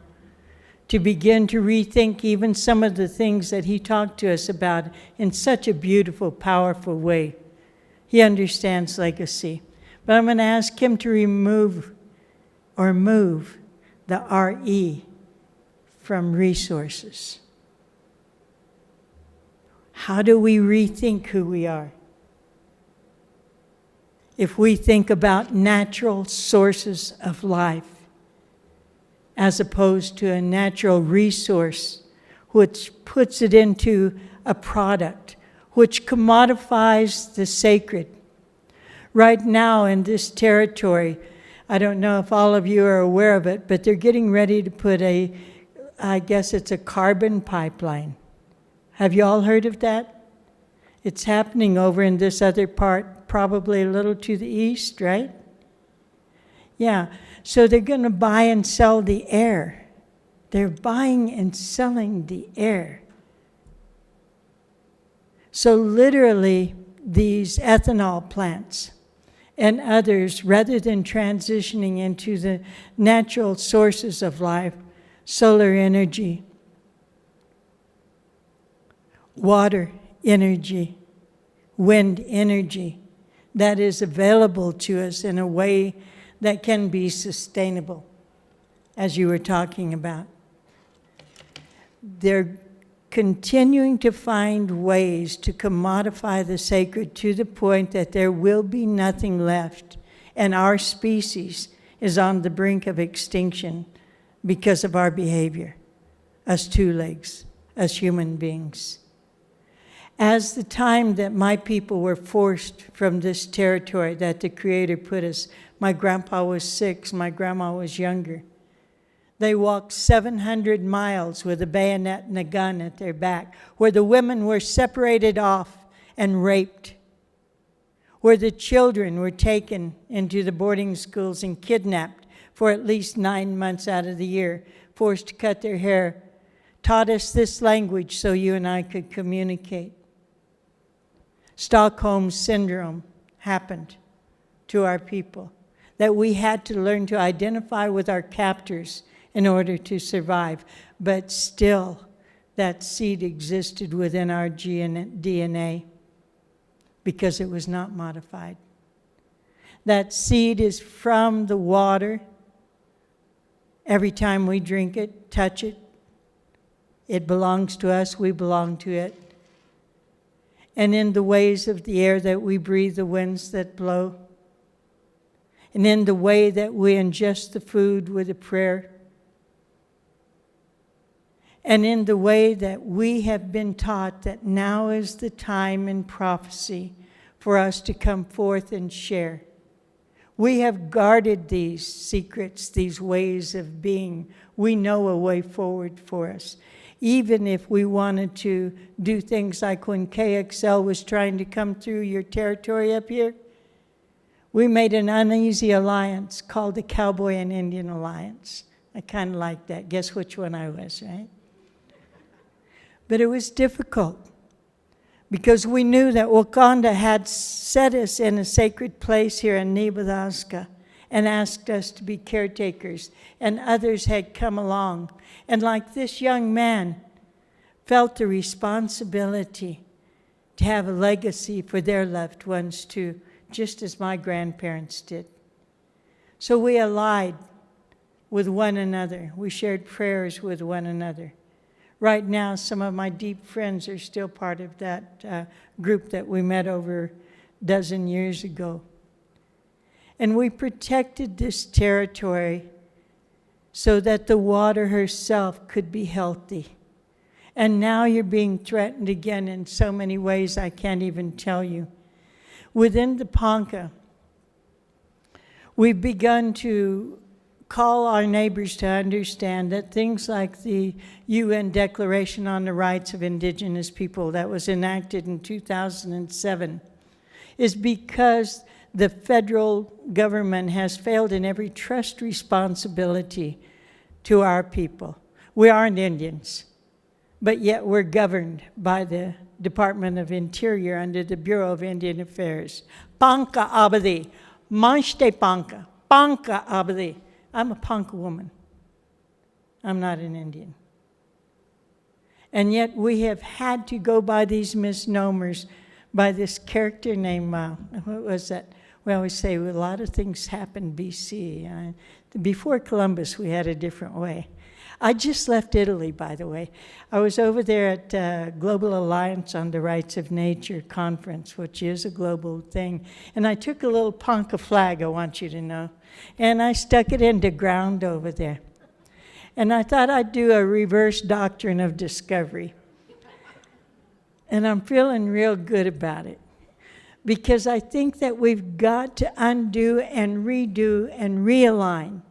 to begin to rethink even some of the things that he talked to us about in such a beautiful, powerful way. He understands legacy. But I'm going to ask him to remove or move the RE from resources. How do we rethink who we are? If we think about natural sources of life as opposed to a natural resource which puts it into a product, which commodifies the sacred. Right now in this territory, I don't know if all of you are aware of it, but they're getting ready to put I guess it's a carbon pipeline. Have you all heard of that? It's happening over in this other part, probably a little to the east, right? Yeah, so they're going to buy and sell the air. They're buying and selling the air. So literally, these ethanol plants and others, rather than transitioning into the natural sources of life, solar energy, water energy, wind energy, that is available to us in a way that can be sustainable, as you were talking about. They're continuing to find ways to commodify the sacred to the point that there will be nothing left, and our species is on the brink of extinction because of our behavior, as two legs, as human beings. As the time that my people were forced from this territory that the Creator put us, my grandpa was 6, my grandma was younger. They walked 700 miles with a bayonet and a gun at their back, where the women were separated off and raped, where the children were taken into the boarding schools and kidnapped for at least 9 months out of the year, forced to cut their hair, taught us this language so you and I could communicate. Stockholm Syndrome happened to our people, that we had to learn to identify with our captors in order to survive. But still, that seed existed within our DNA because it was not modified. That seed is from the water. Every time we drink it, touch it, it belongs to us, we belong to it. And in the ways of the air that we breathe, the winds that blow, and in the way that we ingest the food with a prayer, and in the way that we have been taught that now is the time in prophecy for us to come forth and share. We have guarded these secrets, these ways of being. We know a way forward for us. Even if we wanted to do things like when KXL was trying to come through your territory up here, we made an uneasy alliance called the Cowboy and Indian Alliance. I kind of like that. Guess which one I was, right? But it was difficult because we knew that Wakanda had set us in a sacred place here in Nebraska and asked us to be caretakers, and others had come along. And like this young man, felt the responsibility to have a legacy for their loved ones too, just as my grandparents did. So we allied with one another. We shared prayers with one another. Right now, some of my deep friends are still part of that group that we met over a dozen years ago. And we protected this territory so that the water herself could be healthy. And now you're being threatened again in so many ways I can't even tell you. Within the Ponca, we've begun to call our neighbors to understand that things like the UN Declaration on the Rights of Indigenous People that was enacted in 2007 is because the federal government has failed in every trust responsibility to our people. We aren't Indians, but yet we're governed by the Department of Interior under the Bureau of Indian Affairs. Ponca abadi, manchte Ponca, Ponca abadi. I'm a Ponca woman. I'm not an Indian. And yet we have had to go by these misnomers by this character named, what was that? We always say a lot of things happened BC. Before Columbus, we had a different way. I just left Italy, by the way. I was over there at Global Alliance on the Rights of Nature conference, which is a global thing. And I took a little Ponca flag, I want you to know, and I stuck it into ground over there. And I thought I'd do a reverse doctrine of discovery. And I'm feeling real good about it, because I think that we've got to undo and redo and realign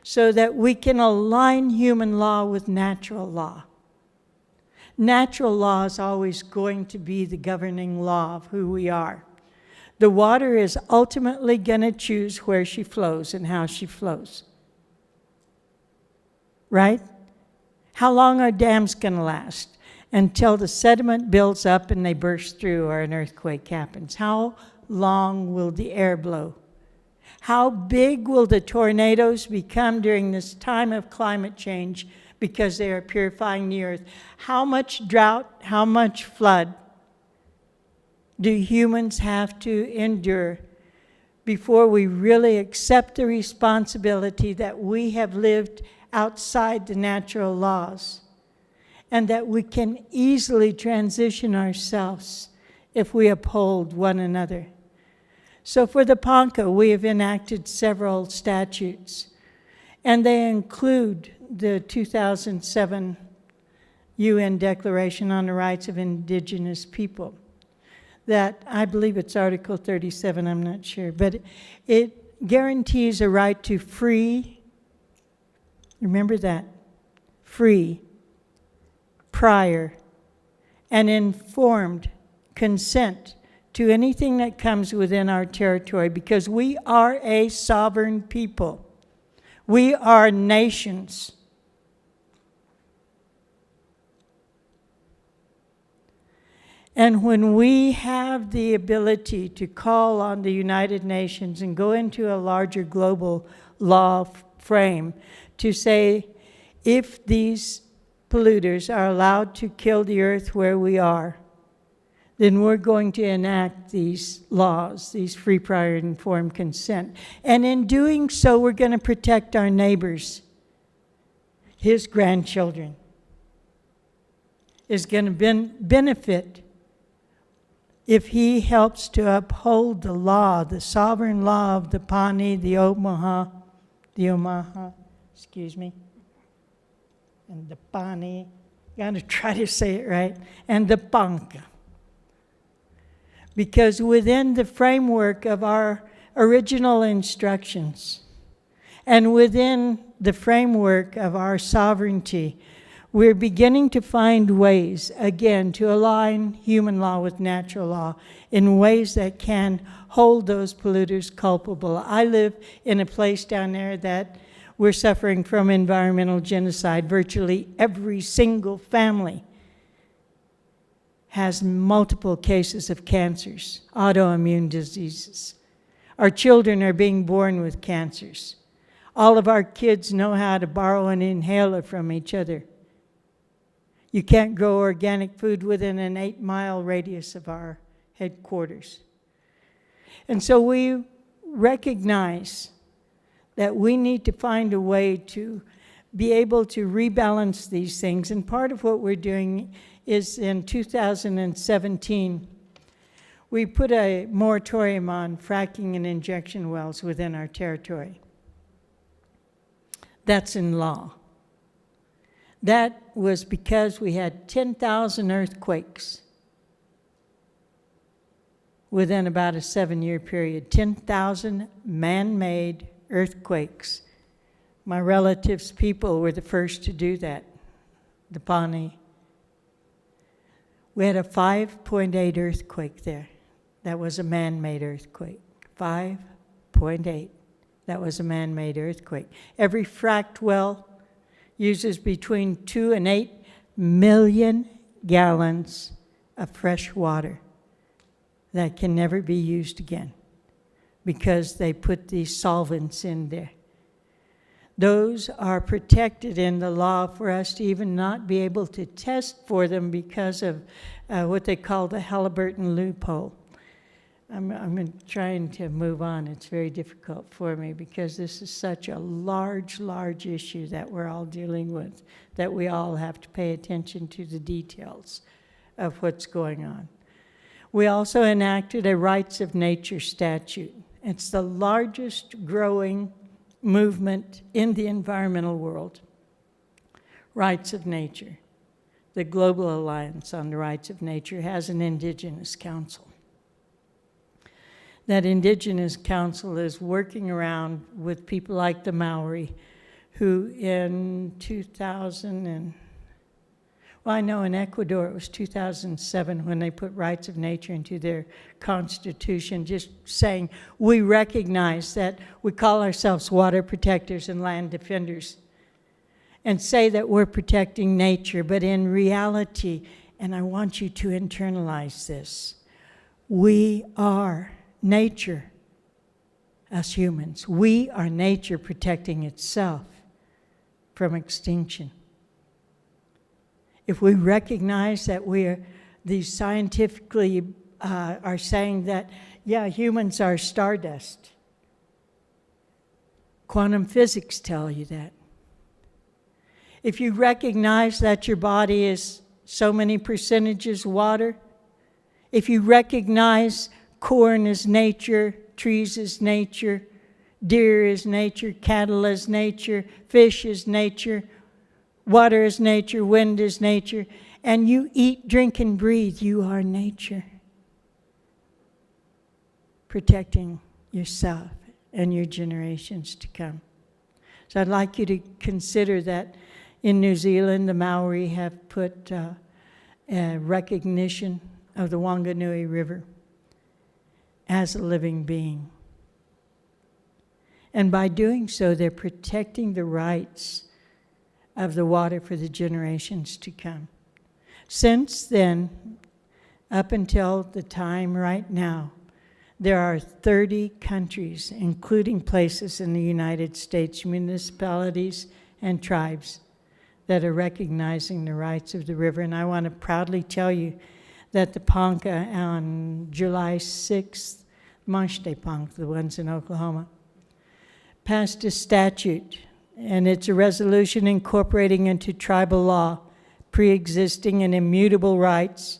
so that we can align human law with natural law. Natural law is always going to be the governing law of who we are. The water is ultimately going to choose where she flows and how she flows. Right? How long are dams going to last? Until the sediment builds up and they burst through or an earthquake happens. How long will the air blow? How big will the tornadoes become during this time of climate change because they are purifying the earth? How much drought, how much flood do humans have to endure before we really accept the responsibility that we have lived outside the natural laws, and that we can easily transition ourselves if we uphold one another? So for the Ponca, we have enacted several statutes, and they include the 2007 UN Declaration on the Rights of Indigenous People. That, I believe it's Article 37, I'm not sure, but it guarantees a right to free, remember that, free, prior, and informed consent to anything that comes within our territory, because we are a sovereign people. We are nations. And when we have the ability to call on the United Nations and go into a larger global law frame to say, if these polluters are allowed to kill the earth where we are, then we're going to enact these laws, these free, prior, and informed consent. And in doing so, we're going to protect our neighbors. His grandchildren is going to benefit if he helps to uphold the law, the sovereign law of the Pawnee, the Omaha, and the Pawnee, got to try to say it right, and the Ponca. Because within the framework of our original instructions and within the framework of our sovereignty, we're beginning to find ways, again, to align human law with natural law in ways that can hold those polluters culpable. I live in a place down there that we're suffering from environmental genocide. Virtually every single family has multiple cases of cancers, autoimmune diseases. Our children are being born with cancers. All of our kids know how to borrow an inhaler from each other. You can't grow organic food within an 8-mile radius of our headquarters. And so we recognize that we need to find a way to be able to rebalance these things. And part of what we're doing is in 2017, we put a moratorium on fracking and injection wells within our territory. That's in law. That was because we had 10,000 earthquakes within about a 7-year period. 10,000 man-made earthquakes. My relatives' people were the first to do that, the Pawnee. We had a 5.8 earthquake there. That was a man-made earthquake. 5.8. That was a man-made earthquake. Every fracked well uses between 2 and 8 million gallons of fresh water that can never be used again because they put these solvents in there. Those are protected in the law for us to even not be able to test for them because of what they call the Halliburton loophole. I'm trying to move on. It's very difficult for me because this is such a large, large issue that we're all dealing with, that we all have to pay attention to the details of what's going on. We also enacted a Rights of Nature statute. It's the largest growing movement in the environmental world. Rights of Nature. The Global Alliance on the Rights of Nature has an Indigenous Council. That Indigenous Council is working around with people like the Maori, who in 2000 I know in Ecuador it was 2007 when they put Rights of Nature into their constitution, just saying we recognize that we call ourselves water protectors and land defenders and say that we're protecting nature, but in reality, and I want you to internalize this, we are nature as humans. We are nature protecting itself from extinction. If we recognize that these scientifically are saying that, yeah, humans are stardust. Quantum physics tell you that. If you recognize that your body is so many percentages water, if you recognize corn is nature, trees is nature, deer is nature, cattle is nature, fish is nature, water is nature, wind is nature, and you eat, drink, and breathe, you are nature. Protecting yourself and your generations to come. So I'd like you to consider that in New Zealand, the Maori have put a recognition of the Wanganui River as a living being. And by doing so, they're protecting the rights of the water for the generations to come. Since then, up until the time right now, there are 30 countries, including places in the United States, municipalities and tribes, that are recognizing the rights of the river. And I want to proudly tell you that the Ponca on July 6th, Manche de Ponca, the ones in Oklahoma, passed a statute, and it's a resolution incorporating into tribal law pre-existing and immutable rights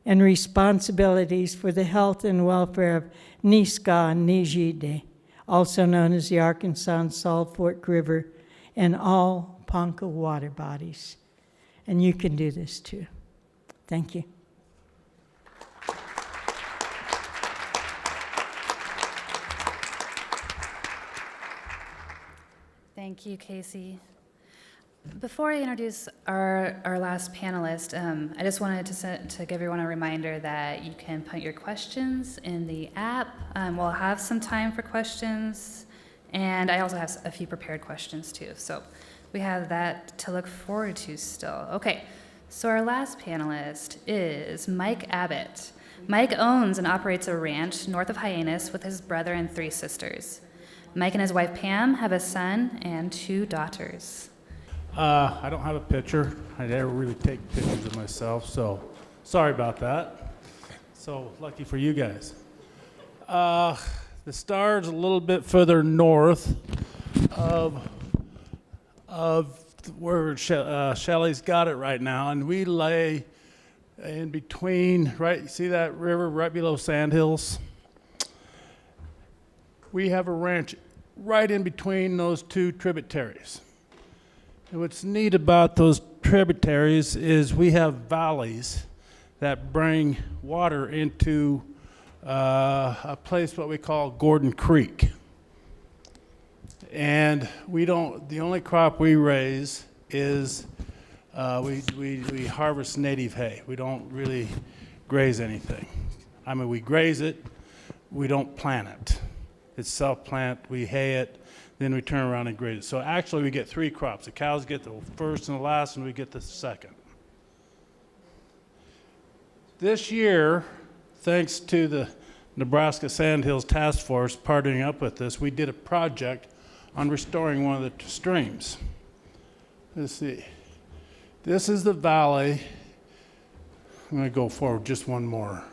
and responsibilities for the health and welfare of Niska and Nijide, also known as the Arkansas and Salt Fork River, and all Ponca water bodies. And you can do this too. Thank you. Thank you, Casey. Before I introduce our last panelist, I just wanted to give everyone a reminder that you can put your questions in the app. We'll have some time for questions, and I also have a few prepared questions too. So we have that to look forward to still. Okay, so our last panelist is Mike Abbott. Mike owns and operates a ranch north of Hyannis with his brother and 3 sisters. Mike and his wife Pam have a son and 2 daughters. I don't have a picture. I never really take pictures of myself, so sorry about that. So lucky for you guys. The star's a little bit further north of where Shelley's got it right now, and we lay in between, right, see that river right below Sandhills? We have a ranch right in between those 2 tributaries. And what's neat about those tributaries is we have valleys that bring water into a place what we call Gordon Creek. And the only crop we raise is we harvest native hay. We don't really graze anything. I mean, we graze it, we don't plant it. It's self-plant, we hay it, then we turn around and graze it. So actually we get 3 crops. The cows get the first and the last, and we get the second. This year, thanks to the Nebraska Sandhills Task Force partnering up with us, we did a project on restoring one of the streams. Let's see. This is the valley. I'm going to go forward just one more.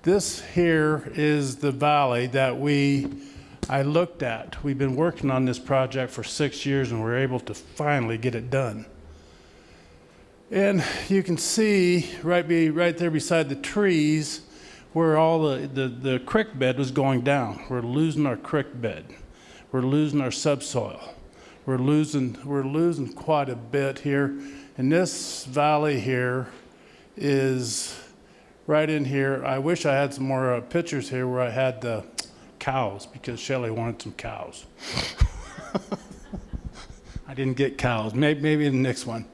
This here is the valley that I looked at. We've been working on this project for 6 years, and we're able to finally get it done. And you can see right there beside the trees where all the creek bed was going down. We're losing our creek bed. We're losing our subsoil. We're losing quite a bit here. And this valley here is right in here. I wish I had some more pictures here where I had the cows, because Shelley wanted some cows. I didn't get cows. Maybe the next one.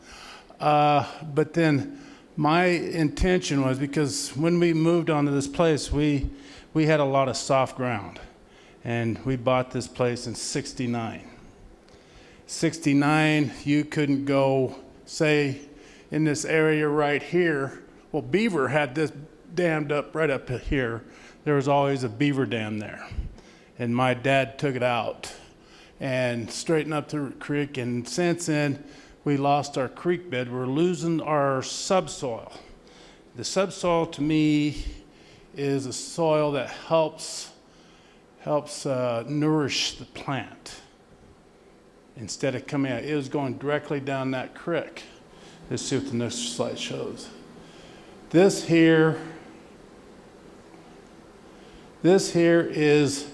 But then my intention was, because when we moved onto this place, we had a lot of soft ground. And we bought this place in 69. 69, you couldn't go, say, in this area right here. Well, beaver had this dammed up right up here. There was always a beaver dam there. And my dad took it out and straightened up the creek. And since then, we lost our creek bed. We're losing our subsoil. The subsoil, to me, is a soil that helps nourish the plant. Instead of coming out, it was going directly down that creek. Let's see what the next slide shows. This here is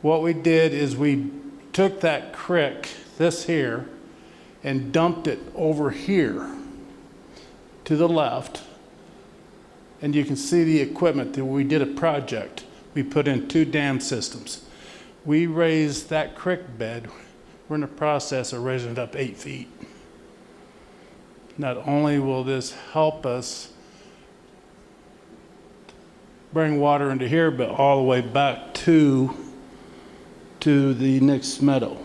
what we did is we took that creek, this here, and dumped it over here to the left. And you can see the equipment that we did a project. We put in 2 dam systems. We raised that creek bed. We're in the process of raising it up 8 feet. Not only will this help us bring water into here, but all the way back to the next meadow.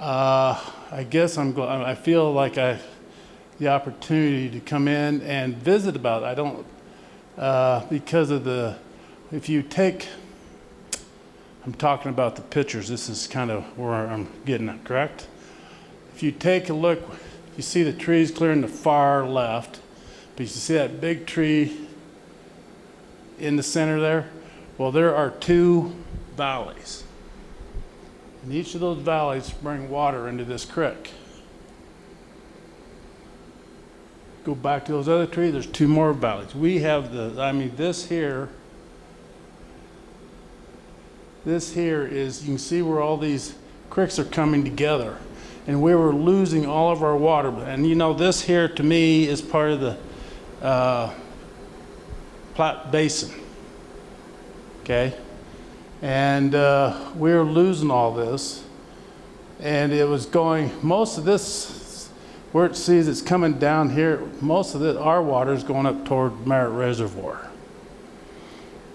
I guess I feel like the opportunity to come in and visit about it. I don't, because of if you take, I'm talking about the pictures. This is kind of where I'm getting at, correct? If you take a look, you see the trees clear in the far left, but you see that big tree in the center there? Well, there are 2 valleys. And each of those valleys bring water into this creek. Go back to those other trees, there's 2 more valleys. We have this here is, you can see where all these creeks are coming together. And we were losing all of our water. And you know, this here to me is part of the Platte Basin. Okay? And we were losing all this. And it was going, most of this, where it sees it's coming down here, most of our water is going up toward Merritt Reservoir.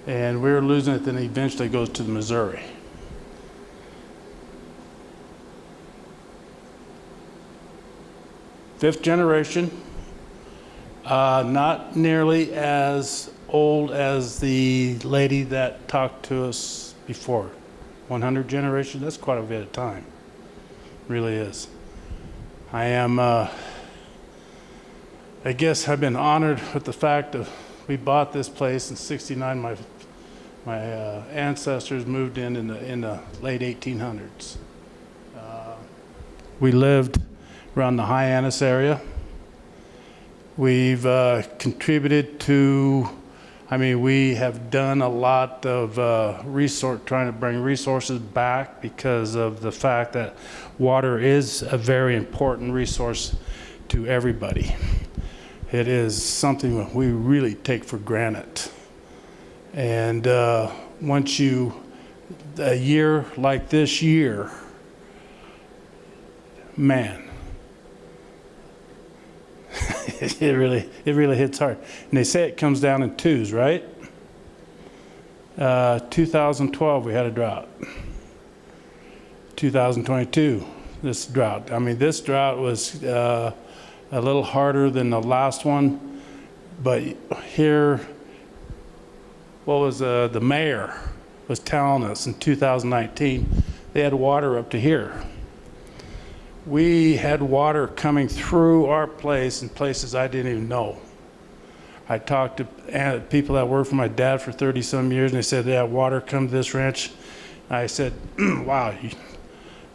And we were losing it, then eventually it goes to the Missouri. Fifth generation, not nearly as old as the lady that talked to us before. 100 generation, that's quite a bit of time. Really is. I am, I guess I've been honored with the fact that we bought this place in '69. My ancestors moved in the late 1800s. We lived around the Hyannis area. We've contributed to, we have done a lot of trying to bring resources back because of the fact that water is a very important resource to everybody. It is something that we really take for granted. And once a year like this year, man, it really hits hard. And they say it comes down in 2s, right? 2012, we had a drought. 2022, this drought. This drought was a little harder than the last one, but here, what was the mayor was telling us in 2019, they had water up to here. We had water coming through our place in places I didn't even know. I talked to people that worked for my dad for 30-some years, and they said they had water come to this ranch. I said, wow,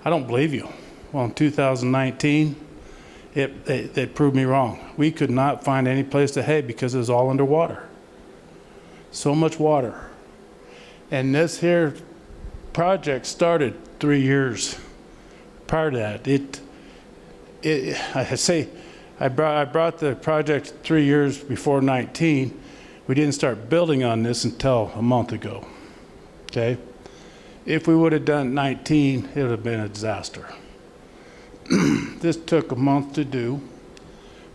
I don't believe you. Well, in 2019, they proved me wrong. We could not find any place to hay because it was all underwater. So much water. And this here project started 3 years prior to that. I brought the project 3 years before 19. We didn't start building on this until a month ago. Okay? If we would have done 19, it would have been a disaster. This took a month to do.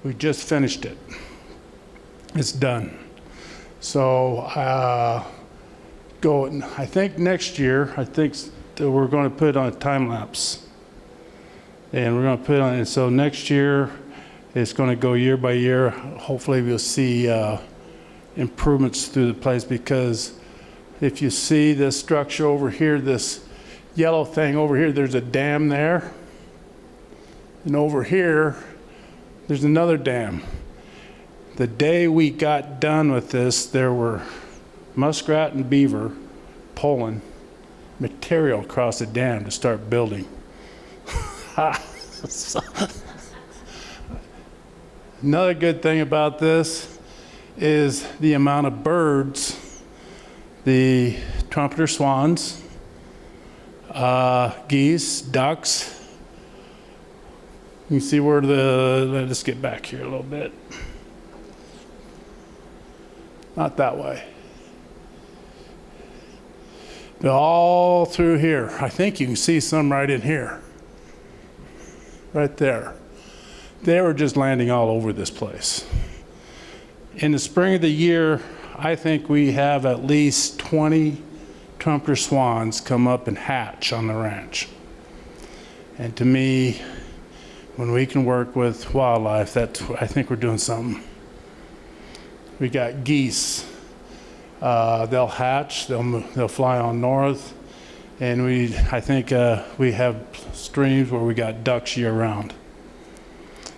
We just finished it. It's done. So I think next year, that we're going to put it on a time lapse. And we're going to put it on, and so next year, it's going to go year by year. Hopefully we'll see improvements through the place, because if you see this structure over here, this yellow thing over here, there's a dam there. And over here, there's another dam. The day we got done with this, there were muskrat and beaver pulling material across the dam to start building. Another good thing about this is the amount of birds, the trumpeter swans, geese, ducks. You can see where let us get back here a little bit. Not that way. But all through here. I think you can see some right in here. Right there. They were just landing all over this place. In the spring of the year, I think we have at least 20 trumpeter swans come up and hatch on the ranch. And to me, when we can work with wildlife, I think we're doing something. We got geese. They'll hatch, they'll fly on north, And I think we have streams where we got ducks year round.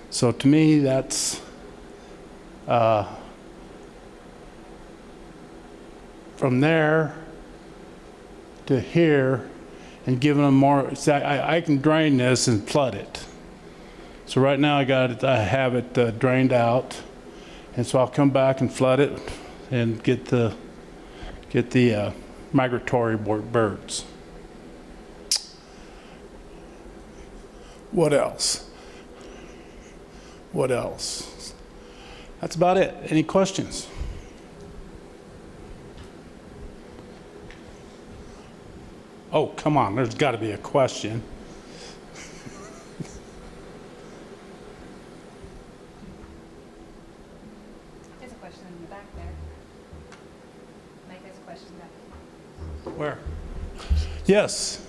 So to me, that's from there to here, and giving them more. See, I can drain this and flood it. So right now I have it drained out, and so I'll come back and flood it and get the migratory birds. What else? What else? That's about it. Any questions? Oh, come on, there's got to be a question. There's a question in the back there. Mike has a question back. Where? Yes.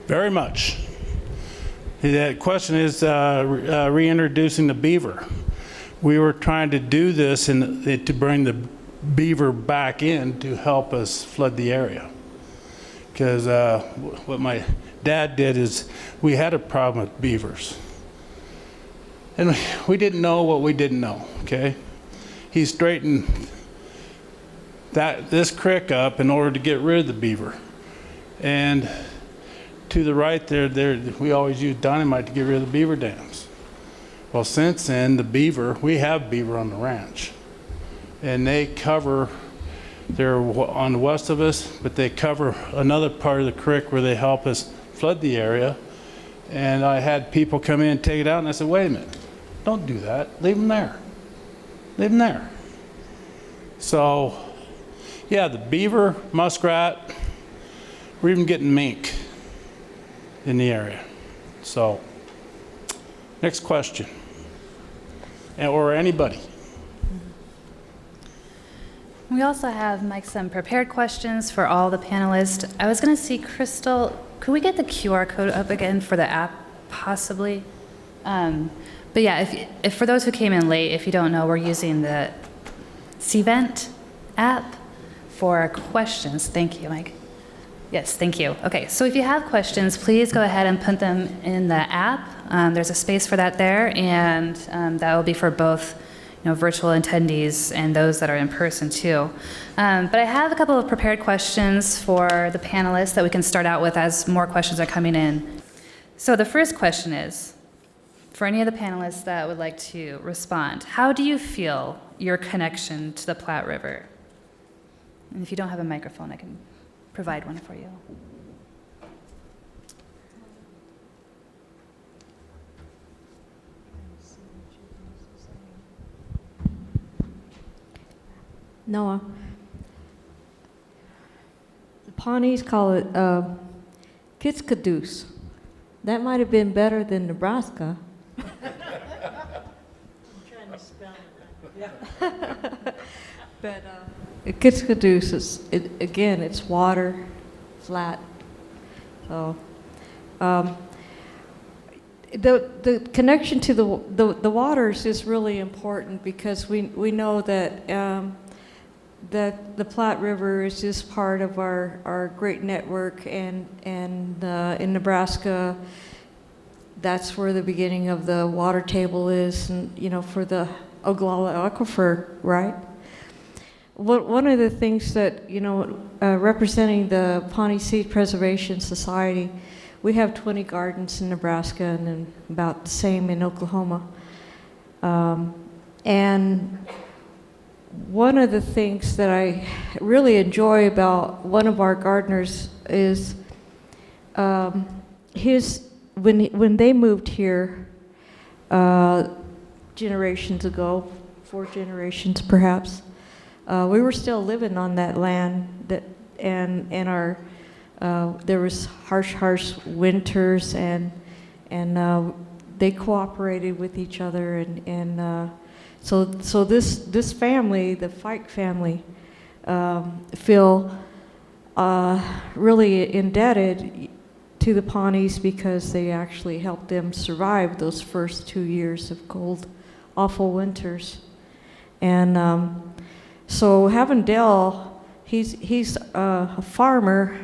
Very much. The question is reintroducing the beaver. We were trying to do this to bring the beaver back in to help us flood the area. Because what my dad did is we had a problem with beavers. And we didn't know what we didn't know, okay? He straightened this creek up in order to get rid of the beaver. And to the right there, we always use dynamite to get rid of the beaver dams. Well, since then, we have beaver on the ranch. And they cover, they're on the west of us, but they cover another part of the creek where they help us flood the area. And I had people come in and take it out, and I said, wait a minute, don't do that, leave them there. Leave them there. So, yeah, the beaver, muskrat, we're even getting mink in the area. So, next question. Or anybody. We also have, Mike, some prepared questions for all the panelists. I was going to see, Crystal, could we get the QR code up again for the app, possibly? But yeah, if for those who came in late, if you don't know, we're using the Cvent app for questions. Thank you, Mike. Yes, thank you. Okay, so if you have questions, please go ahead and put them in the app. There's a space for that there, and that will be for both virtual attendees and those that are in person too. But I have a couple of prepared questions for the panelists that we can start out with as more questions are coming in. So the first question is, for any of the panelists that would like to respond, how do you feel your connection to the Platte River? And if you don't have a microphone, I can provide one for you. Noah, the Pawnees call it Kitskadoose. That might have been better than Nebraska. I'm trying to spell it right. But Kitskadoose is, again, it's water, flat. So the connection to the waters is really important because we know that that the Platte River is just part of our great network, and in Nebraska, that's where the beginning of the water table is, and for the Oglala Aquifer, right? One of the things that representing the Pawnee Seed Preservation Society, we have 20 gardens in Nebraska and then about the same in Oklahoma, and one of the things that I really enjoy about one of our gardeners is when they moved here generations ago, 4 generations perhaps, we were still living on that land and our there was harsh winters and they cooperated with each other and so this family, the Fike family, feel really indebted to the Pawnees because they actually helped them survive those first 2 years of cold, awful winters. And So having Dell, he's a farmer.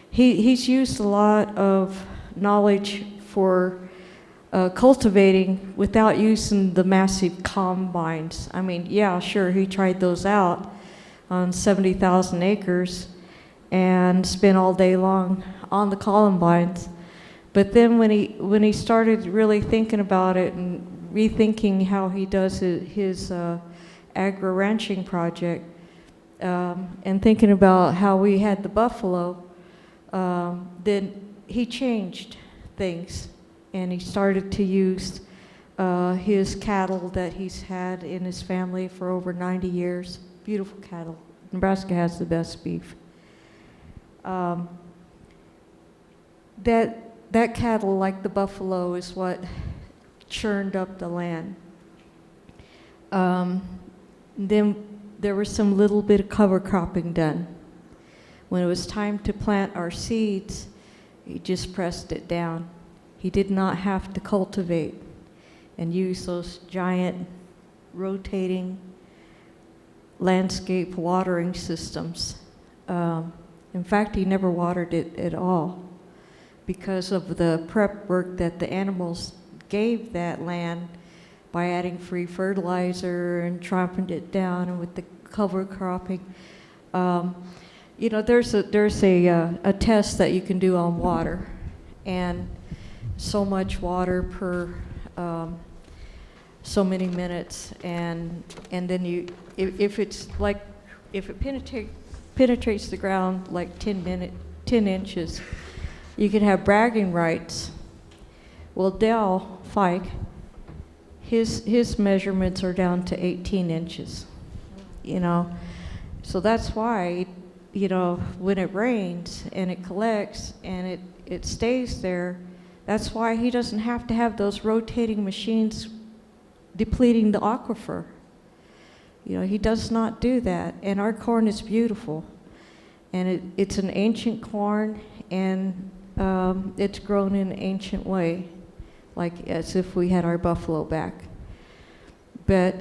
He's used a lot of knowledge for cultivating without using the massive combines. I mean, yeah, sure, he tried those out on 70,000 acres and spent all day long on the combines. But then when he started really thinking about it and rethinking how he does his agro-ranching project, and thinking about how we had the buffalo, then he changed things, and he started to use his cattle that he's had in his family for over 90 years. Beautiful cattle. Nebraska has the best beef. That cattle, like the buffalo, is what churned up the land. Then there was some little bit of cover cropping done. When it was time to plant our seeds, he just pressed it down. He did not have to cultivate and use those giant rotating landscape watering systems. In fact, he never watered it at all because of the prep work that the animals gave that land by adding free fertilizer and tramping it down, and with the cover cropping. You know, there's a test that you can do on water, and so much water per so many minutes, and then if it penetrates the ground like 10 inches, you can have bragging rights. Well, Dell Fike, his measurements are down to 18 inches, you know. So that's why, you know, when it rains and it collects and it stays there, that's why he doesn't have to have those rotating machines depleting the aquifer. You know, he does not do that. And our corn is beautiful. And it's an ancient corn, and it's grown in an ancient way, like as if we had our buffalo back. But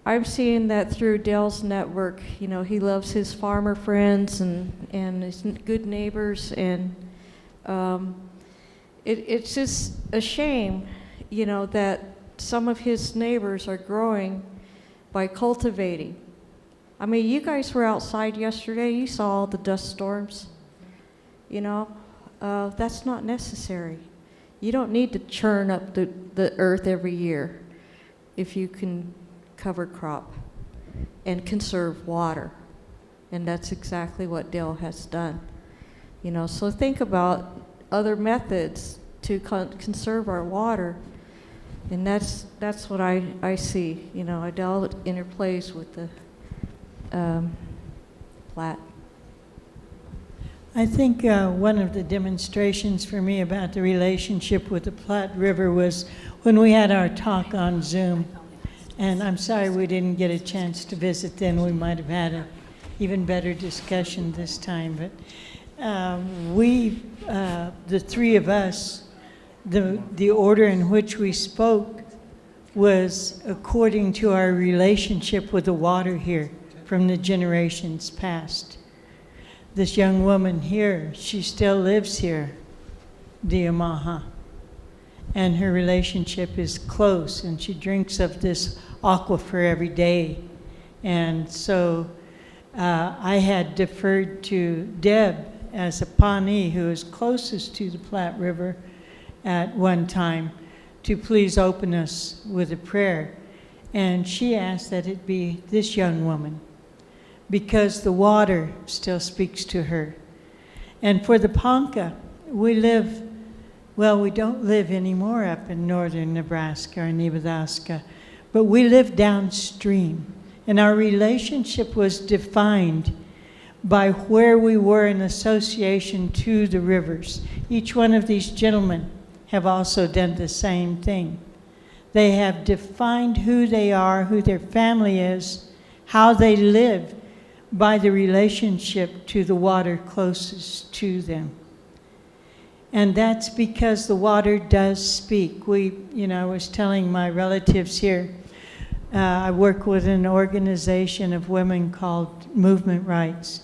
I'm seeing that through Dell's network. You know, he loves his farmer friends and his good neighbors, and it's just a shame, you know, that some of his neighbors are growing by cultivating. I mean, you guys were outside yesterday, you saw all the dust storms. You know, that's not necessary. You don't need to churn up the earth every year if you can cover crop and conserve water. And that's exactly what Dell has done. You know, so think about other methods to conserve our water. And that's what I see. You know, Dell interplays with the Platte. I think one of the demonstrations for me about the relationship with the Platte River was when we had our talk on Zoom. And I'm sorry we didn't get a chance to visit then. We might have had an even better discussion this time. But the three of us, the order in which we spoke was according to our relationship with the water here from the generations past. This young woman here, she still lives here, the Omaha, and her relationship is close, and she drinks of this aquifer every day. And so I had deferred to Deb as a Pawnee who is closest to the Platte River at one time to please open us with a prayer. And she asked that it be this young woman, because the water still speaks to her. And for the Ponca, we don't live anymore up in northern Nebraska or Nebraska, but we live downstream. And our relationship was defined by where we were in association to the rivers. Each one of these gentlemen have also done the same thing. They have defined who they are, who their family is, how they live, by the relationship to the water closest to them. And that's because the water does speak. I was telling my relatives here, I work with an organization of women called Movement Rights.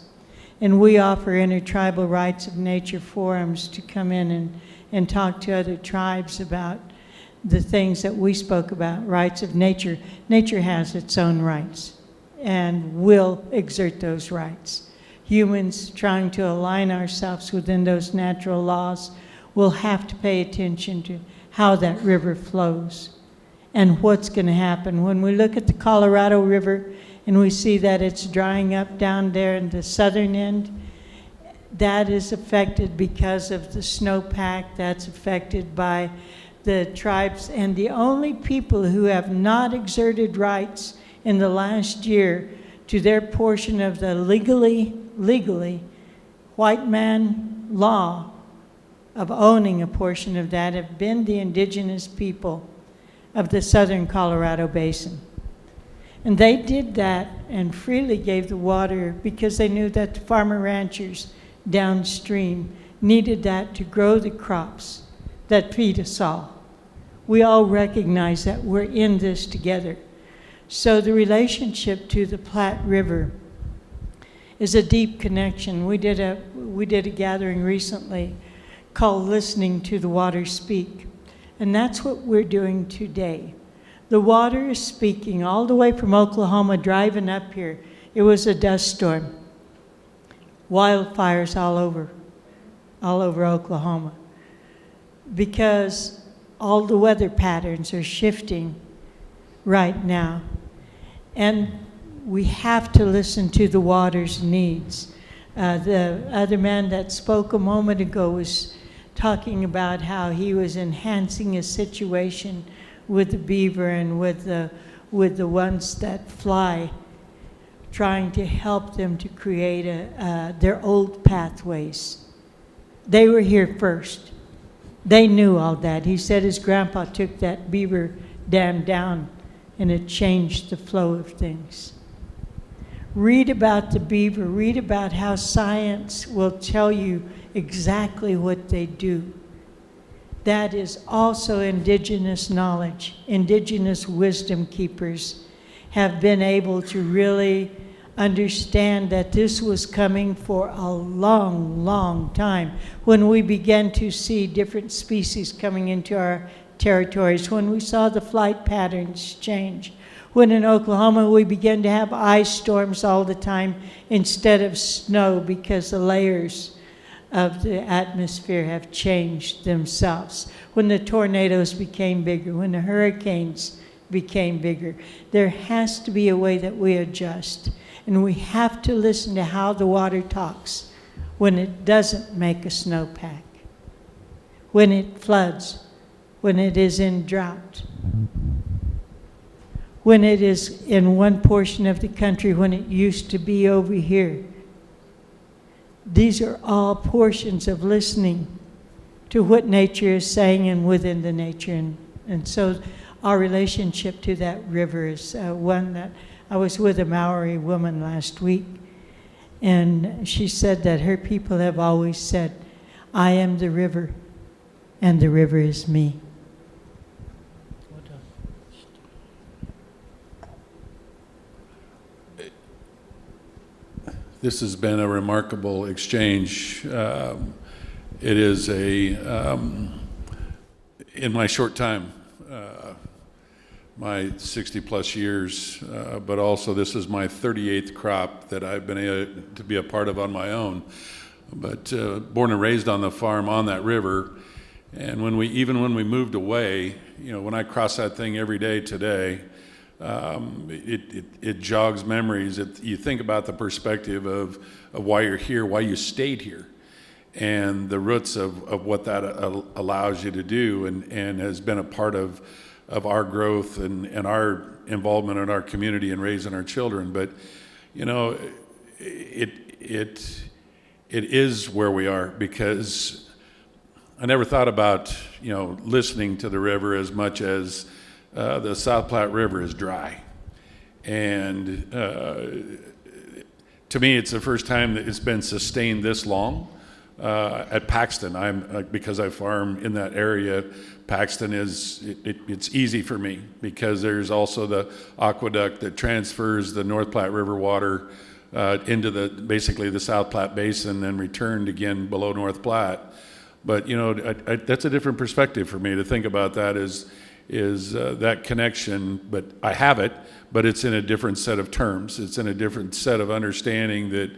And we offer intertribal rights of nature forums to come in and talk to other tribes about the things that we spoke about, rights of nature. Nature has its own rights and will exert those rights. Humans trying to align ourselves within those natural laws will have to pay attention to how that river flows and what's going to happen. When we look at the Colorado River and we see that it's drying up down there in the southern end, that is affected because of the snowpack. That's affected by the tribes. And the only people who have not exerted rights in the last year to their portion of the legally white man law of owning a portion of that have been the indigenous people of the southern Colorado Basin. And they did that and freely gave the water because they knew that the farmer ranchers downstream needed that to grow the crops that feed us all. We all recognize that we're in this together. So the relationship to the Platte River is a deep connection. We did a gathering recently called Listening to the Water Speak. And that's what we're doing today. The water is speaking all the way from Oklahoma, driving up here. It was a dust storm. Wildfires all over Oklahoma. Because all the weather patterns are shifting right now. And we have to listen to the water's needs. The other man that spoke a moment ago was talking about how he was enhancing a situation with the beaver and with the ones that fly, trying to help them to create their old pathways. They were here first. They knew all that. He said his grandpa took that beaver dam down and it changed the flow of things. Read about the beaver. Read about how science will tell you exactly what they do. That is also indigenous knowledge. Indigenous wisdom keepers have been able to really understand that this was coming for a long, long time. When we began to see different species coming into our territories, when we saw the flight patterns change, when in Oklahoma we began to have ice storms all the time instead of snow because the layers of the atmosphere have changed themselves. When the tornadoes became bigger, when the hurricanes became bigger, there has to be a way that we adjust. And we have to listen to how the water talks when it doesn't make a snowpack, when it floods, when it is in drought, when it is in one portion of the country when it used to be over here. These are all portions of listening to what nature is saying and within the nature. And so our relationship to that river is one that I was with a Maori woman last week, and she said that her people have always said, I am the river, and the river is me. This has been a remarkable exchange. It is in my short time, my 60 plus years, but also this is my 38th crop that I've been able to be a part of on my own. But born and raised on the farm on that river, and when we moved away, when I cross that thing every day today, it jogs memories. You think about the perspective of why you're here, why you stayed here, and the roots of what that allows you to do, and has been a part of our growth and our involvement in our community and raising our children. But it is where we are, because I never thought about listening to the river as much as the South Platte River is dry. And to me, it's the first time that it's been sustained this long. at Paxton. Because I farm in that area, Paxton it's easy for me because there's also the aqueduct that transfers the North Platte River water into basically the South Platte Basin and returned again below North Platte. But that's a different perspective for me to think about that is that connection. But I have it, but it's in a different set of terms. It's in a different set of understanding that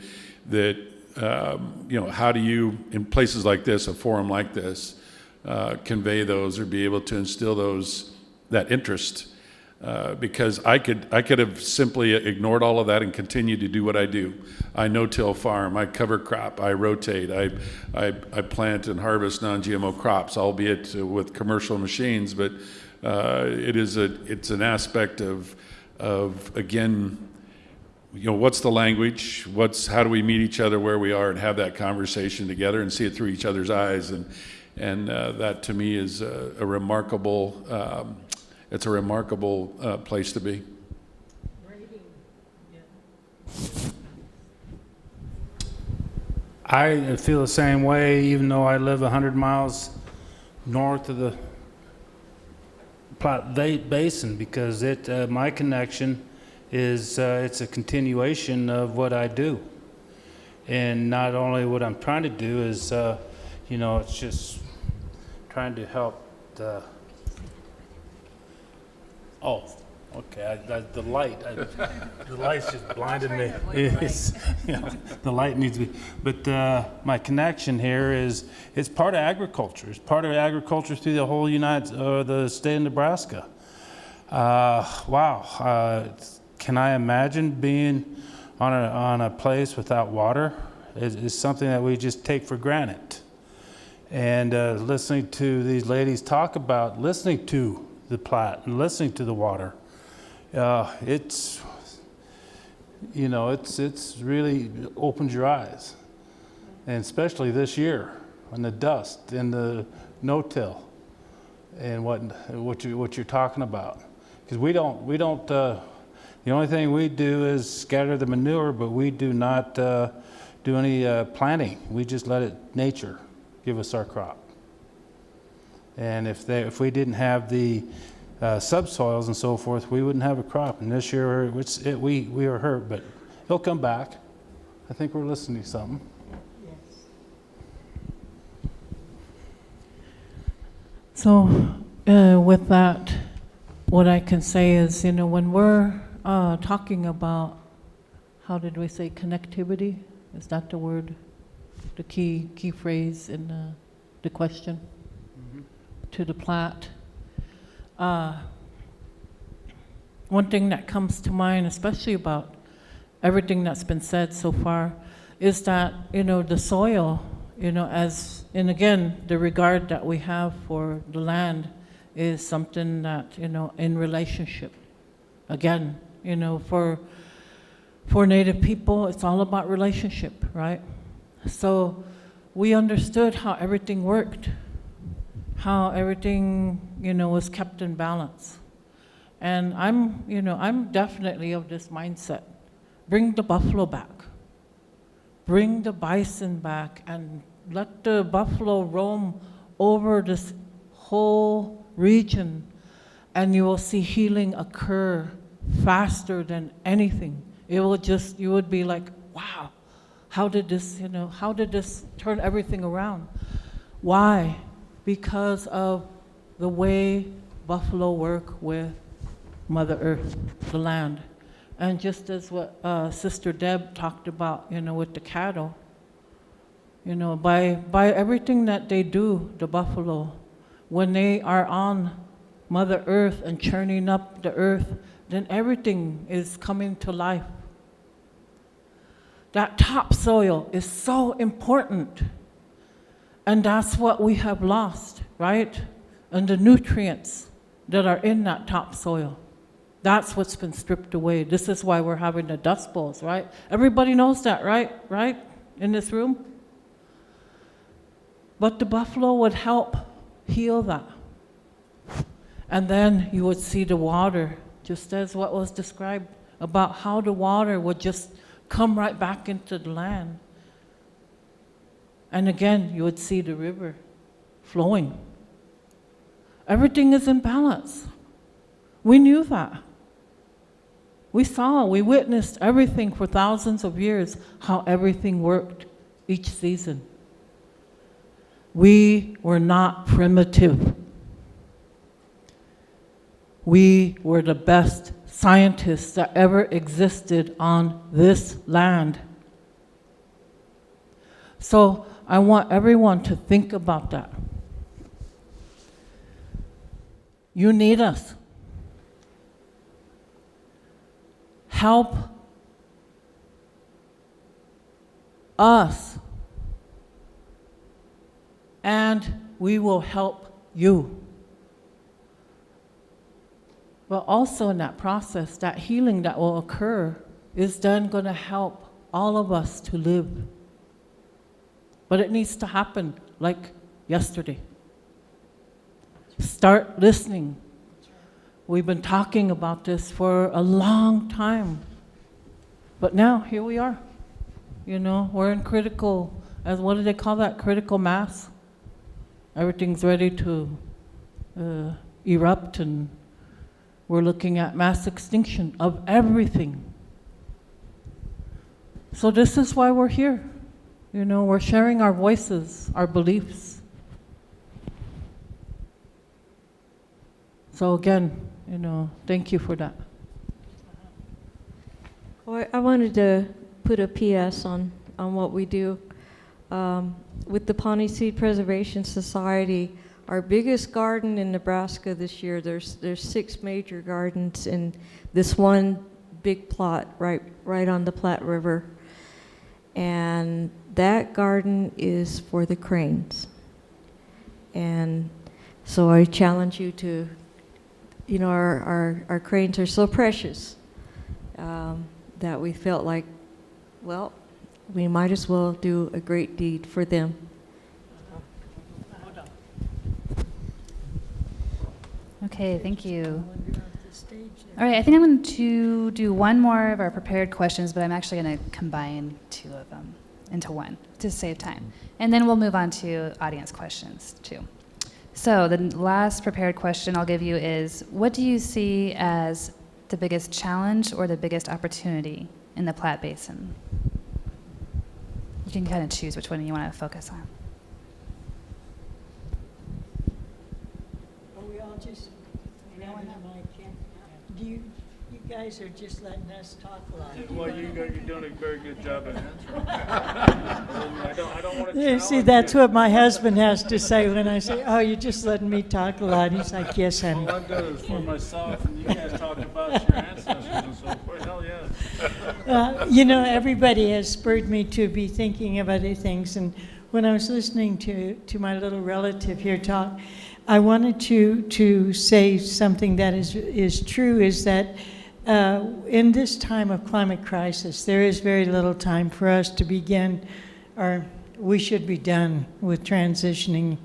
how do you, in places like this, a forum like this, convey those or be able to instill that interest. Because I could have simply ignored all of that and continued to do what I do. I no-till farm, I cover crop, I rotate, I plant and harvest non-GMO crops, albeit with commercial machines. But it's an aspect of again, what's the language? How do we meet each other where we are and have that conversation together and see it through each other's eyes? And that to me is a remarkable. It's a remarkable place to be. I feel the same way, even though I live 100 miles north of the Platte Basin, because my connection is it's a continuation of what I do. And not only what I'm trying to do is, it's just trying to help the... Oh, okay. The light's just blinded me. The light needs to be. But my connection here is it's part of agriculture. It's part of agriculture through the whole the state of Nebraska. Wow. Can I imagine being on a place without water? It's something that we just take for granted. And listening to these ladies talk about listening to the Platte and listening to the water, it's really opens your eyes, and especially this year and the dust and the no-till and what you're talking about, because we don't the only thing we do is scatter the manure, but we do not do any planting. We just let nature give us our crop. And if we didn't have the subsoils and so forth, we wouldn't have a crop. And this year, we were hurt, but it'll come back. I think we're listening to something. Yes. So with that, what I can say is, when we're talking about, how did we say, connectivity? Is that the word, the key phrase in the question? To the Platte. One thing that comes to mind, especially about everything that's been said so far, is that, the soil, and again, the regard that we have for the land is something that, in relationship. Again, for Native people, it's all about relationship, right? So we understood how everything worked, how everything, was kept in balance. And I'm definitely of this mindset. Bring the buffalo back. Bring the bison back and let the buffalo roam over this whole region, and you will see healing occur faster than anything. You would be like, wow, how did this turn everything around? Why? Because of the way buffalo work with Mother Earth, the land. And just as what Sister Deb talked about, with the cattle, by everything that they do, the buffalo, when they are on Mother Earth and churning up the earth, then everything is coming to life. That topsoil is so important. And that's what we have lost, right? And the nutrients that are in that topsoil. That's what's been stripped away. This is why we're having the dust bowls, right? Everybody knows that, right? Right? In this room? But the buffalo would help heal that. And then you would see the water, just as what was described about how the water would just come right back into the land. And again, you would see the river flowing. Everything is in balance. We knew that. We saw, we witnessed everything for thousands of years, how everything worked each season. We were not primitive. We were the best scientists that ever existed on this land. So I want everyone to think about that. You need us. Help us, and we will help you. But also in that process, that healing that will occur is then going to help all of us to live. But it needs to happen like yesterday. Start listening. We've been talking about this for a long time. But now, here we are. You know, we're in critical, as what do they call that? Critical mass. Everything's ready to erupt, and we're looking at mass extinction of everything. So this is why we're here. You know, we're sharing our voices, our beliefs. So again, you know, thank you for that. Well, I wanted to put a PS on what we do. With the Pawnee Seed Preservation Society, our biggest garden in Nebraska this year, there's 6 major gardens in this one big plot right on the Platte River. And that garden is for the cranes. And so I challenge you to, you know, our cranes are so precious that we felt like, well, we might as well do a great deed for them. Okay, thank you. All right, I think I'm going to do one more of our prepared questions, but I'm actually going to combine 2 of them into one to save time. And then we'll move on to audience questions too. So the last prepared question I'll give you is, what do you see as the biggest challenge or the biggest opportunity in the Platte Basin? You can kind of choose which one you want to focus on. Are we all just grabbing a mic? You guys are just letting us talk a lot. Well, you're doing a very good job at answering. I don't want to challenge See, that's what my husband has to say when I say, oh, you're just letting me talk a lot. He's like, yes, honey. All I do is for myself, and you guys talk about your ancestors and so forth. Hell yeah. You know, everybody has spurred me to be thinking of other things. And when I was listening to my little relative here talk, I wanted to say something that is true, is that in this time of climate crisis, there is very little time for us to begin, or we should be done with transitioning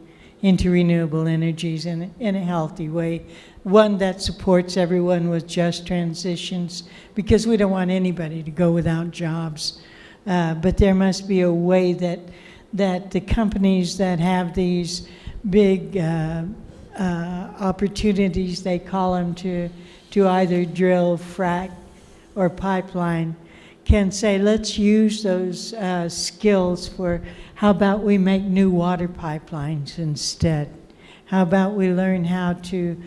into renewable energies in a healthy way, one that supports everyone with just transitions, because we don't want anybody to go without jobs. But there must be a way that the companies that have these big opportunities, they call them, to either drill, frack, or pipeline, can say, let's use those skills for, how about we make new water pipelines instead? How about we learn how to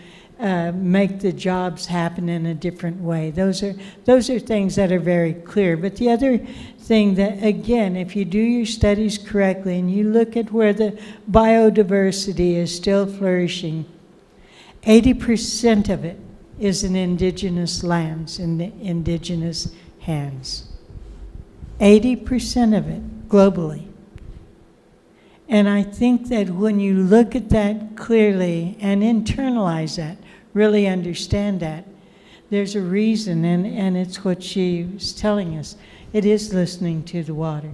make the jobs happen in a different way? Those are things that are very clear. But the other thing that, again, if you do your studies correctly and you look at where the biodiversity is still flourishing, 80% of it is in indigenous lands, in the indigenous hands. 80% of it globally. And I think that when you look at that clearly and internalize that, really understand that, there's a reason, and it's what she was telling us. It is listening to the water.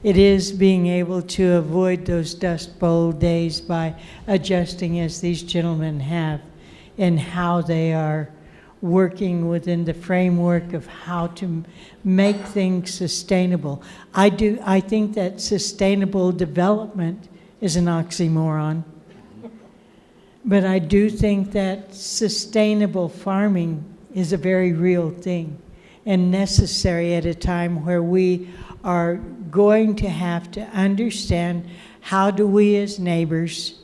It is being able to avoid those Dust Bowl days by adjusting, as these gentlemen have, in how they are working within the framework of how to make things sustainable. I think that sustainable development is an oxymoron, but I do think that sustainable farming is a very real thing and necessary at a time where we are going to have to understand how do we as neighbors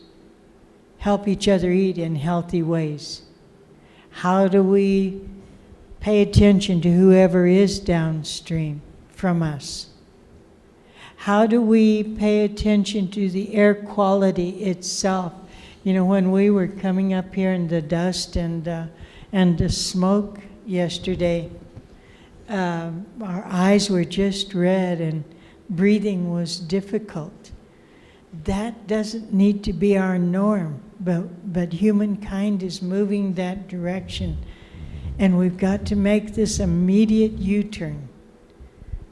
help each other eat in healthy ways. How do we pay attention to whoever is downstream from us? How do we pay attention to the air quality itself? You know, when we were coming up here in the dust and the smoke yesterday, our eyes were just red and breathing was difficult. That doesn't need to be our norm, but humankind is moving that direction. And we've got to make this immediate U-turn.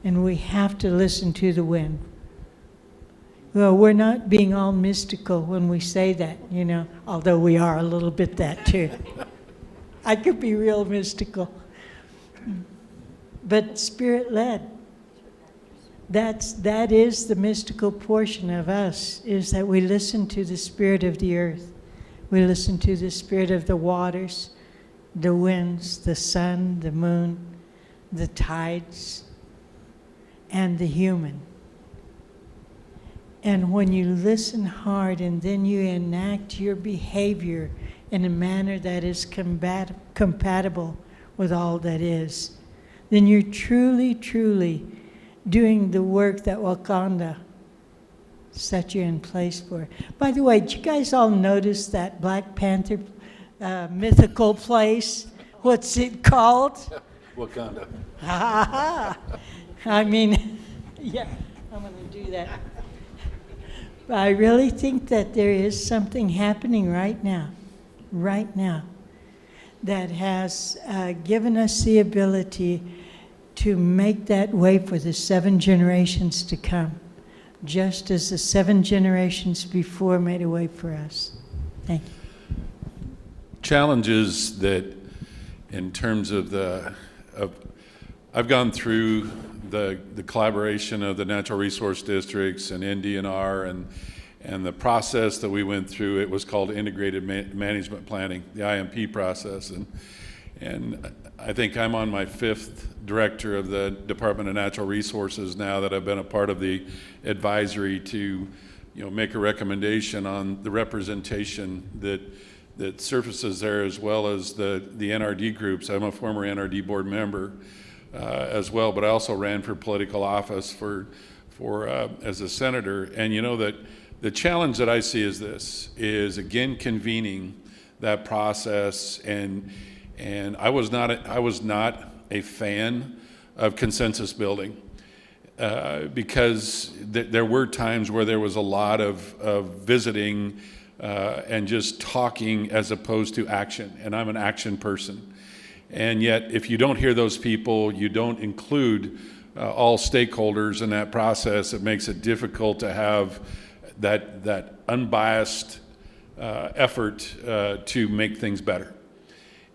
And we have to listen to the wind. Well, we're not being all mystical when we say that, you know, although we are a little bit that too. I could be real mystical. But spirit-led. That is the mystical portion of us, is that we listen to the spirit of the earth. We listen to the spirit of the waters, the winds, the sun, the moon, the tides, and the human. And when you listen hard and then you enact your behavior in a manner that is compatible with all that is, then you're truly, truly doing the work that Wakanda set you in place for. By the way, did you guys all notice that Black Panther mythical place? What's it called? Wakanda. I mean, yeah, I'm going to do that. But I really think that there is something happening right now, that has given us the ability to make that way for the 7 generations to come, just as the 7 generations before made a way for us. Thank you. Challenges that, in terms of I've gone through the collaboration of the natural resource districts and NDNR and the process that we went through. It was called integrated management planning, the IMP process, and I think I'm on my 5th director of the Department of Natural Resources now that I've been a part of the advisory to, make a recommendation on the representation that surfaces there, as well as the NRD groups. I'm a former NRD board member as well, but I also ran for political office for as a senator. And that the challenge that I see is again convening that process, and I was not a fan of consensus building because there were times where there was a lot of visiting and just talking as opposed to action, and I'm an action person. And yet, if you don't hear those people, you don't include all stakeholders in that process, it makes it difficult to have that unbiased effort to make things better.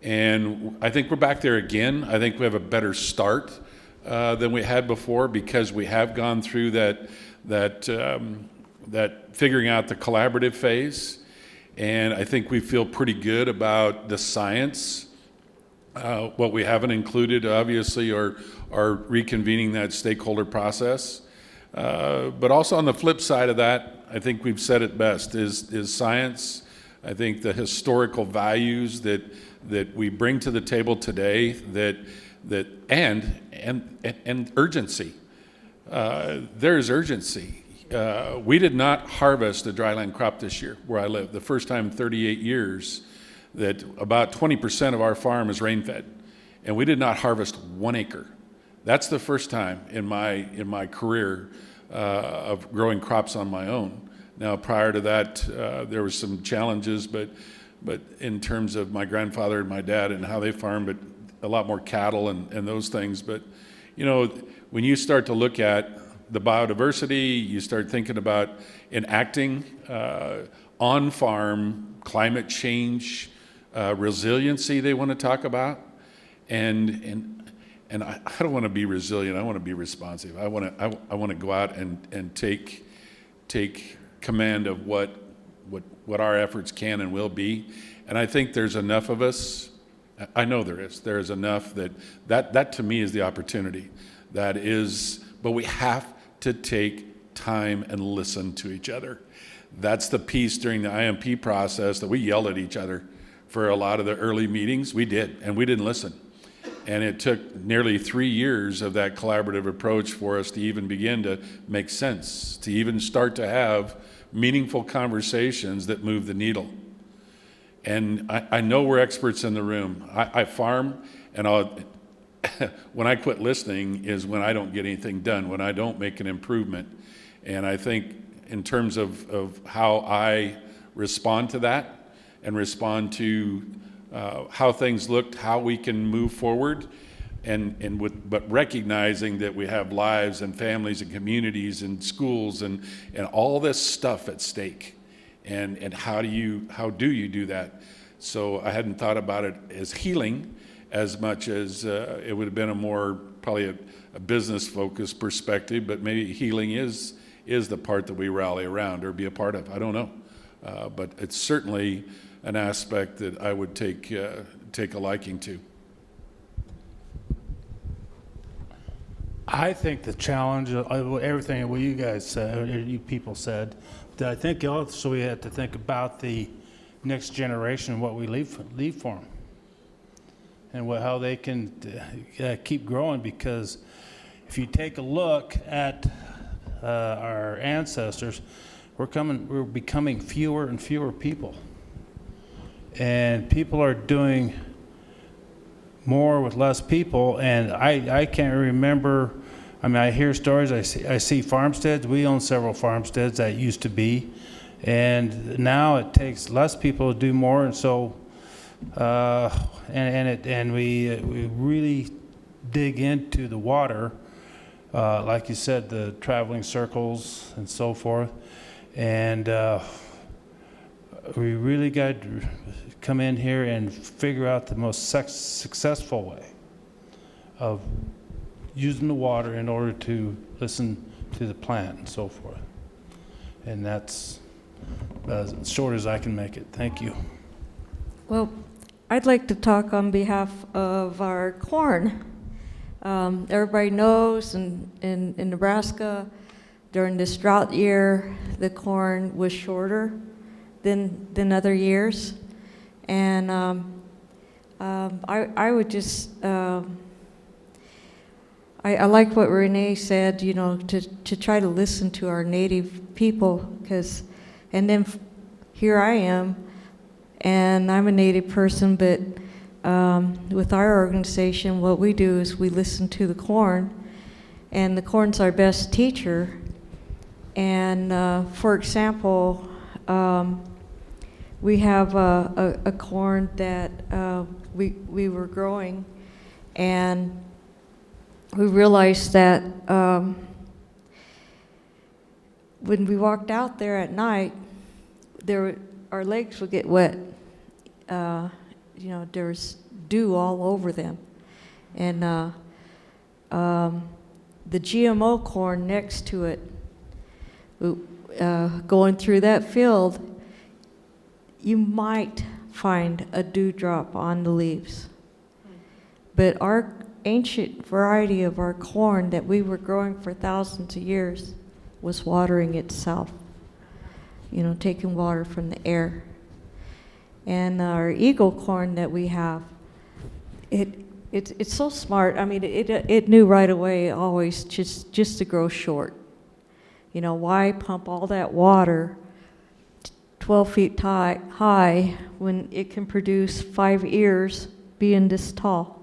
And I think we're back there again. I think we have a better start than we had before, because we have gone through that figuring out the collaborative phase. And I think we feel pretty good about the science. What we haven't included, obviously, are reconvening that stakeholder process. But also on the flip side of that, I think we've said it best, is science. I think the historical values that we bring to the table today, and urgency. There is urgency. We did not harvest a dryland crop this year where I live. The first time in 38 years that about 20% of our farm is rain-fed, and we did not harvest 1 acre. That's the first time in my career of growing crops on my own. Now, prior to that, there were some challenges, but in terms of my grandfather and my dad and how they farmed, but a lot more cattle and those things. But, when you start to look at the biodiversity, you start thinking about enacting on-farm climate change resiliency they want to talk about. And I don't want to be resilient. I want to be responsive. I want to go out and take command of what our efforts can and will be. And I think there's enough of us. I know there is. There is enough that to me is the opportunity. That is, but we have to take time and listen to each other. That's the piece during the IMP process that we yelled at each other for a lot of the early meetings. We did, and we didn't listen. And it took nearly 3 years of that collaborative approach for us to even begin to make sense, to even start to have meaningful conversations that move the needle. And I know we're experts in the room. I farm, and when I quit listening is when I don't get anything done, when I don't make an improvement. And I think in terms of how I respond to that and respond to how things looked, how we can move forward, but recognizing that we have lives and families and communities and schools and all this stuff at stake, and how do you do that? So I hadn't thought about it as healing as much as it would have been probably a business focused perspective, but maybe healing is the part that we rally around or be a part of. I don't know, but it's certainly an aspect that I would take a liking to. I think the challenge of everything what you guys said, or you people said, that I think also we have to think about the next generation, what we leave for them, and how they can keep growing. Because if you take a look at our ancestors, we're becoming fewer and fewer people. And people are doing more with less people, and I can't remember. I mean, I hear stories. I see farmsteads. We own several farmsteads that used to be, and now it takes less people to do more. And so, we really dig into the water, like you said, the traveling circles and so forth, and we really got to come in here and figure out the most successful way of using the water in order to listen to the plant and so forth. And that's as short as I can make it. Thank you. Well, I'd like to talk on behalf of our corn. Everybody knows in Nebraska, during this drought year, the corn was shorter than other years. And I would just, I like what Renee said, to try to listen to our native people, and then here I am, and I'm a native person, but with our organization, what we do is we listen to the corn, and the corn's our best teacher. And for example, we have a corn that we were growing, and we realized that when we walked out there at night, our legs would get wet. There was dew all over them. And the GMO corn next to it, going through that field, you might find a dewdrop on the leaves. But our ancient variety of our corn that we were growing for thousands of years was watering itself, taking water from the air. And our eagle corn that we have, it's so smart. I mean, it knew right away always just to grow short. Why pump all that water 12 feet high when it can produce 5 ears being this tall,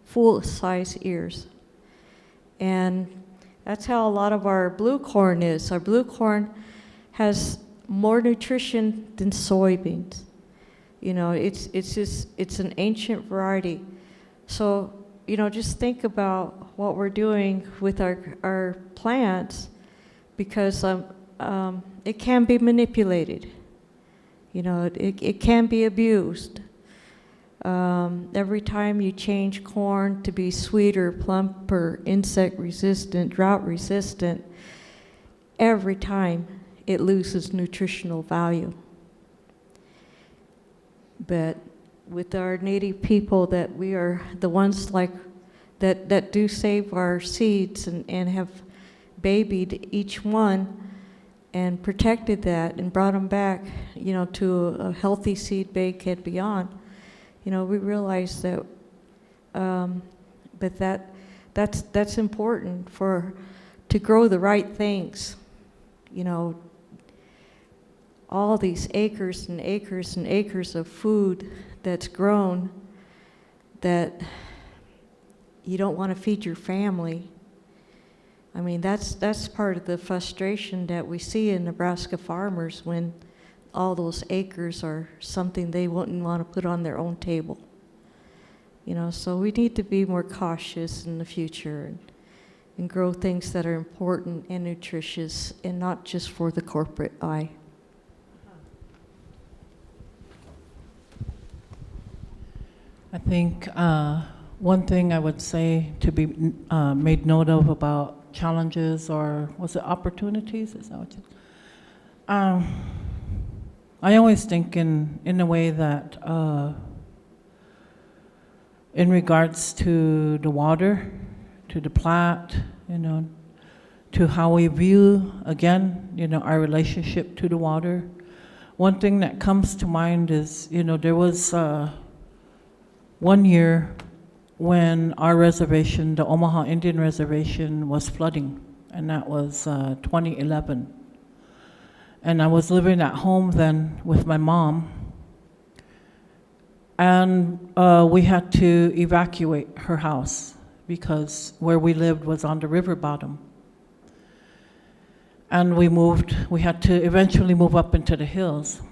full-size ears? And that's how a lot of our blue corn is. Our blue corn has more nutrition than soybeans. It's an ancient variety. So, just think about what we're doing with our plants, because it can be manipulated. It can be abused. Every time you change corn to be sweeter, plumper, insect resistant, drought resistant, every time it loses nutritional value. But with our native people, that we are the ones like that do save our seeds and have babied each one and protected that and brought them back, to a healthy seed bank and beyond. We realize that, but that's important to grow the right things. All these acres and acres and acres of food that's grown that you don't want to feed your family. I mean, that's part of the frustration that we see in Nebraska farmers when all those acres are something they wouldn't want to put on their own table. So we need to be more cautious in the future and grow things that are important and nutritious and not just for the corporate eye. I think one thing I would say to be made note of about challenges, or was it opportunities? Is that what you? I always think in a way that in regards to the water, to the Platte, to how we view, again, our relationship to the water. One thing that comes to mind is, there was one year when our reservation, the Omaha Indian Reservation, was flooding, and that was 2011. And I was living at home then with my mom, and we had to evacuate her house because where we lived was on the river bottom. And we had to eventually move up into the hills.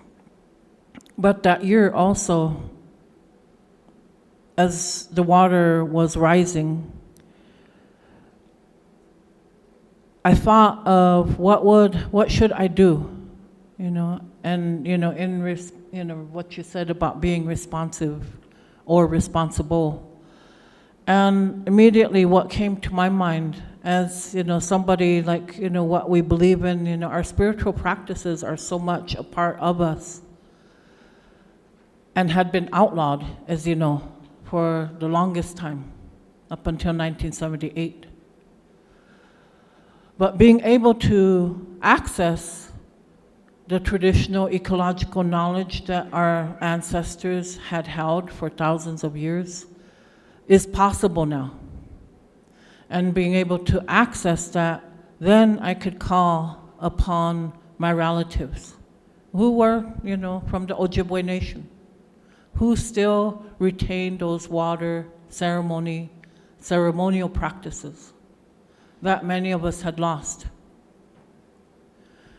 But that year also, as the water was rising, I thought of what should I do, and what you said about being responsive or responsible. And immediately what came to my mind as, somebody like, what we believe in, our spiritual practices are so much a part of us and had been outlawed, as you know, for the longest time, up until 1978. But being able to access the traditional ecological knowledge that our ancestors had held for thousands of years is possible now. And being able to access that, then I could call upon my relatives who were, from the Ojibwe Nation, who still retain those water ceremonial practices that many of us had lost.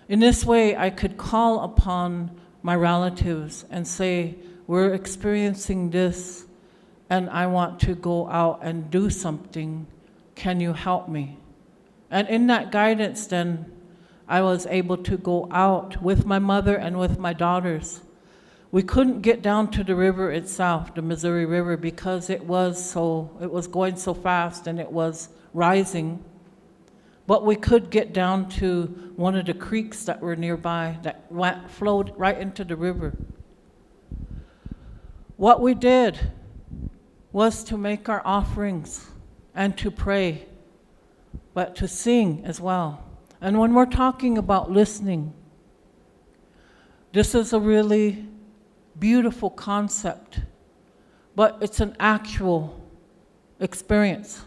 In this way, I could call upon my relatives and say, we're experiencing this, and I want to go out and do something. Can you help me? And in that guidance, then, I was able to go out with my mother and with my daughters. We couldn't get down to the river itself, the Missouri River, because it was going so fast and it was rising. But we could get down to one of the creeks that were nearby that flowed right into the river. What we did was to make our offerings and to pray, but to sing as well. And when we're talking about listening, this is a really beautiful concept, but it's an actual experience.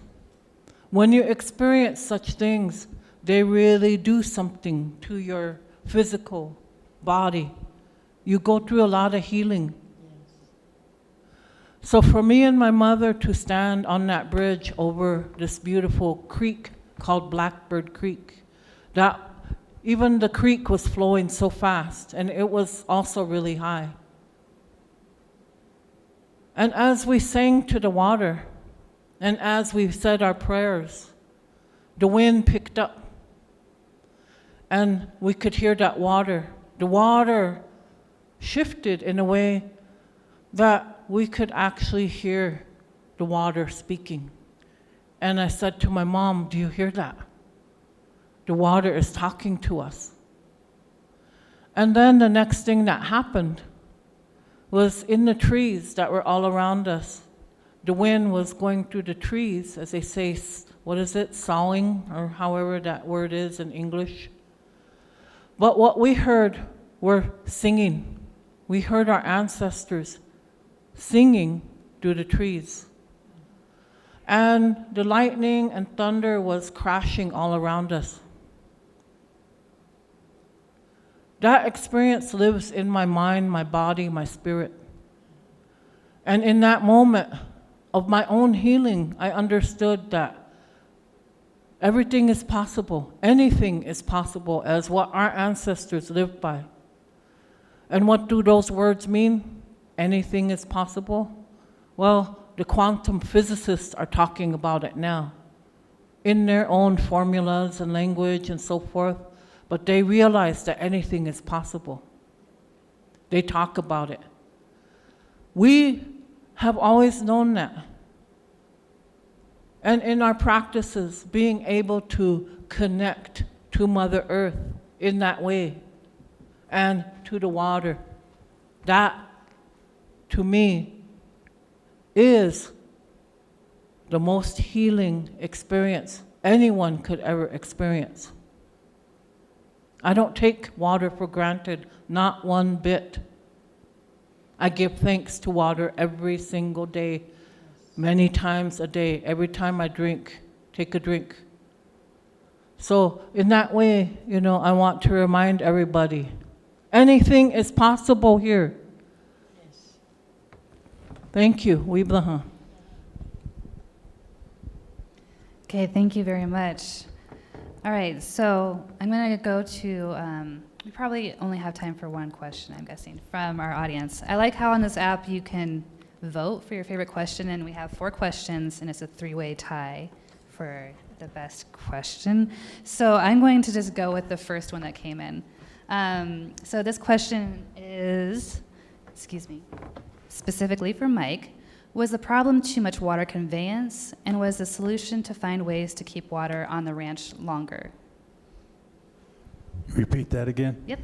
When you experience such things, they really do something to your physical body. You go through a lot of healing. So for me and my mother to stand on that bridge over this beautiful creek called Blackbird Creek, that even the creek was flowing so fast, and it was also really high. And as we sang to the water, and as we said our prayers, the wind picked up, and we could hear that water. The water shifted in a way that we could actually hear the water speaking. And I said to my mom, do you hear that? The water is talking to us. And then the next thing that happened was in the trees that were all around us. The wind was going through the trees, as they say, what is it, soughing, or however that word is in English. But what we heard were singing. We heard our ancestors singing through the trees. And the lightning and thunder was crashing all around us. That experience lives in my mind, my body, my spirit. And in that moment of my own healing, I understood that everything is possible. Anything is possible as what our ancestors lived by. And what do those words mean? Anything is possible? Well, the quantum physicists are talking about it now in their own formulas and language and so forth, but they realize that anything is possible. They talk about it. We have always known that. And in our practices, being able to connect to Mother Earth in that way and to the water, that, to me, is the most healing experience anyone could ever experience. I don't take water for granted, not one bit. I give thanks to water every single day, many times a day, every time I take a drink. So in that way, I want to remind everybody, anything is possible here. Thank you. Weeblaha. Okay, thank you very much. All right, so I'm going to go to, we probably only have time for one question, I'm guessing, from our audience. I like how on this app you can vote for your favorite question, and we have 4 questions, and it's a 3-way tie for the best question. So I'm going to just go with the first one that came in. So this question is, specifically for Mike. Was the problem too much water conveyance, and was the solution to find ways to keep water on the ranch longer? Repeat that again? Yep.